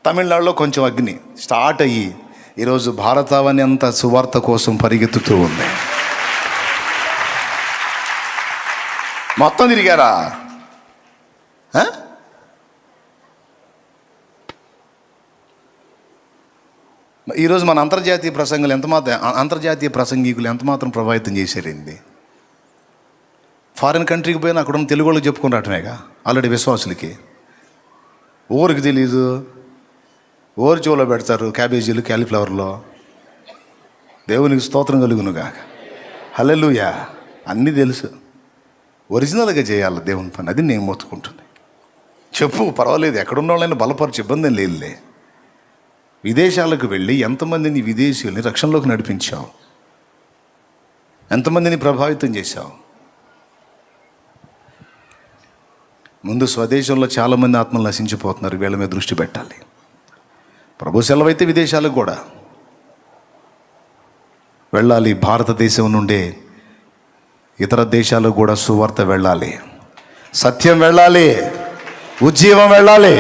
తమిళనాడులో కొంచెం అగ్ని స్టార్ట్ అయ్యి ఈరోజు భారతావని అంతా సువార్త కోసం పరిగెత్తుతూ ఉంది. మొత్తం తిరిగారా? ఈరోజు మన అంతర్జాతీయ ప్రసంగికులు ఎంతమాత్రం ప్రభావితం చేశారండి. ఫారిన్ కంట్రీకి పోయినా అక్కడ ఉన్న తెలుగు వాళ్ళకి చెప్పుకొని రావటమేగా ఆల్రెడీ విశ్వాసులకి. ఊరికి తెలీదు, ఓరి చెవులో పెడతారు క్యాబేజీలు క్యాలీఫ్లవర్లో. దేవునికి స్తోత్రం కలుగునుగా. హల్లెలూయా. అన్నీ తెలుసు, ఒరిజినల్గా చేయాలి దేవుని పని. అది నేను మొత్తుకుంటుంది. చెప్పు, పర్వాలేదు, ఎక్కడున్న వాళ్ళైనా బలపరచు, ఇబ్బంది ఏం లేదులే. విదేశాలకు వెళ్ళి ఎంతమందిని విదేశీయుల్ని రక్షణలోకి నడిపించావు, ఎంతమందిని ప్రభావితం చేశావు. ముందు స్వదేశంలో చాలామంది ఆత్మలు నశించిపోతున్నారు, వీళ్ళ మీద దృష్టి పెట్టాలి. ప్రభు సెలవైతే విదేశాలకు కూడా వెళ్ళాలి. భారతదేశం నుండే ఇతర దేశాలకు కూడా సువార్త వెళ్ళాలి, సత్యం వెళ్ళాలి, ఉజ్జీవం వెళ్ళాలి.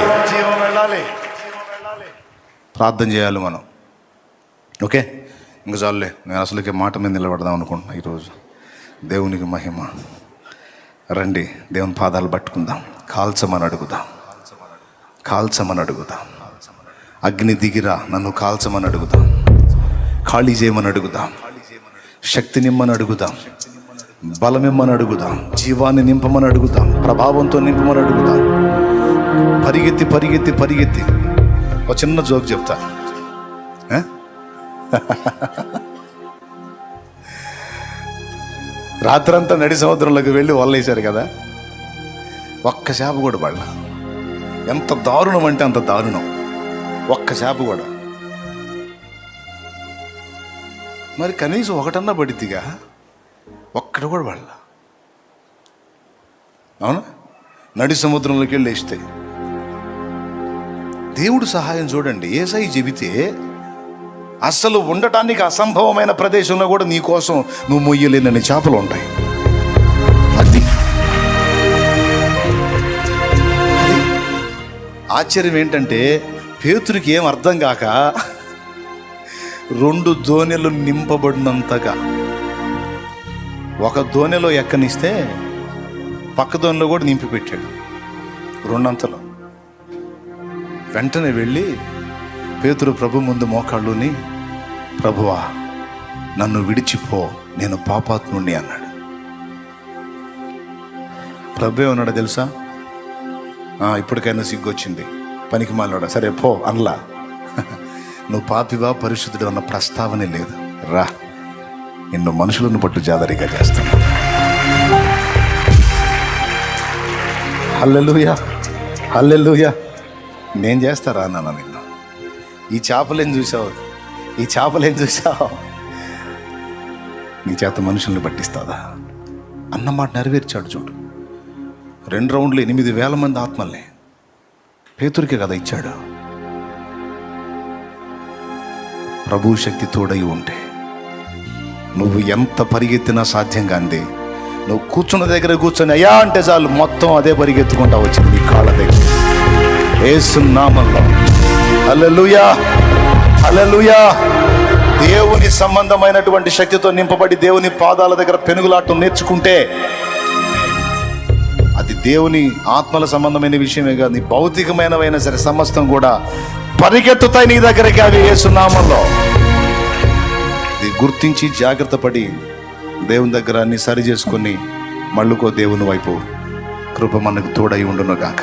ప్రార్థన చేయాలి మనం. ఓకే, ఇంకా చాలులే, నేను అసలుకే మాట మీద నిలబడదాం అనుకుంటున్నా ఈరోజు. దేవునికి మహిమ. రండి, దేవుని పాదాలు పట్టుకుందాం, కాల్చమని అడుగుదాం. కాల్చమని అడుగుదాం. అగ్ని దిగిరా, నన్ను కాల్చమని అడుగుదాం. ఖాళీ చేయమని అడుగుదాం. శక్తి నిమ్మని అడుగుదాం. బలమిమ్మని అడుగుదాం. జీవాన్ని నింపమని అడుగుదాం. ప్రభావంతో నింపమని అడుగుదాం. పరిగెత్తి పరిగెత్తి పరిగెత్తి ఒక చిన్న జోక్ చెప్తా. రాత్రంతా నడి సముద్రంలోకి వెళ్ళి వల్లేశారు కదా, ఒక్క చేప కూడా పడలా. ఎంత దారుణం అంటే అంత దారుణం. ఒక్క చేప కూడా. మరి కనీసం ఒకటన్నా పడిద్దిగా, ఒక్కటి కూడా పడలా. అవునా? నడి సముద్రంలోకి వెళ్ళి వేస్తే దేవుడు సహాయం చూడండి. యేసయ్య చెబితే అసలు ఉండటానికి అసంభవమైన ప్రదేశంలో కూడా నీ కోసం నువ్వు మొయ్యలేనని చేపలు ఉంటాయి. అది ఆశ్చర్యం ఏంటంటే, పేతురికి ఏం అర్థం కాక 2 దోణెలు నింపబడినంతగా ఒక దోణెలో ఎక్కనిస్తే పక్క దోణిలో కూడా నింపి పెట్టాడు 2 అంతలు. వెంటనే వెళ్ళి పేతురు ప్రభు ముందు మోకాళ్ళుని, ప్రభువా నన్ను విడిచిపో, నేను పాపాత్ముణ్ణి అన్నాడు. ప్రభు ఏమన్నాడు తెలుసా? ఇప్పటికైనా సిగ్గొచ్చింది, పనికి మాలోడా, సరే పో అనలా. నువ్వు పాపివా పరిశుద్ధుడు అన్న ప్రస్తావనే లేదు. రా, నిన్ను మనుషులను పట్టు జాదరిగా చేస్తాను. హల్లెలూయా, హల్లెలూయా. నేను చేస్తారా నాన్న నిన్ను? ఈ చేపలేం చూసావు, ఈ చేపలేం చూసావు, నీ చేత మనుషుల్ని పట్టిస్తాదా అన్నమాట నెరవేర్చాడు. చూడు, 2 రౌండ్లు 8,000 మంది ఆత్మల్ని పేతురికే కదా ఇచ్చాడు. ప్రభు శక్తి తోడై ఉంటే నువ్వు ఎంత పరిగెత్తినా సాధ్యం కాంది. నువ్వు కూర్చున్న దగ్గర కూర్చొని అయ్యా అంటే చాలు, మొత్తం అదే పరిగెత్తుకుంటా వచ్చింది నీ కాళ్ళ దగ్గర. యేసు నామములో హల్లెలూయా, హల్లెలూయా. దేవుని సంబంధమైనటువంటి శక్తితో నింపబడి దేవుని పాదాల దగ్గర పెనుగులాటం నేర్చుకుంటే అది దేవుని ఆత్మల సంబంధమైన విషయమే కాదు, నీ భౌతికమైనవైనా సరే సమస్తం కూడా పరిగెత్తుతాయి నీ దగ్గరికి. అవి యేసు నామములో ఇది గుర్తించి జాగ్రత్త పడి దేవుని దగ్గర అన్ని సరి చేసుకొని మళ్ళుకో దేవుని వైపు. కృప మనకు తోడై ఉండును గాక.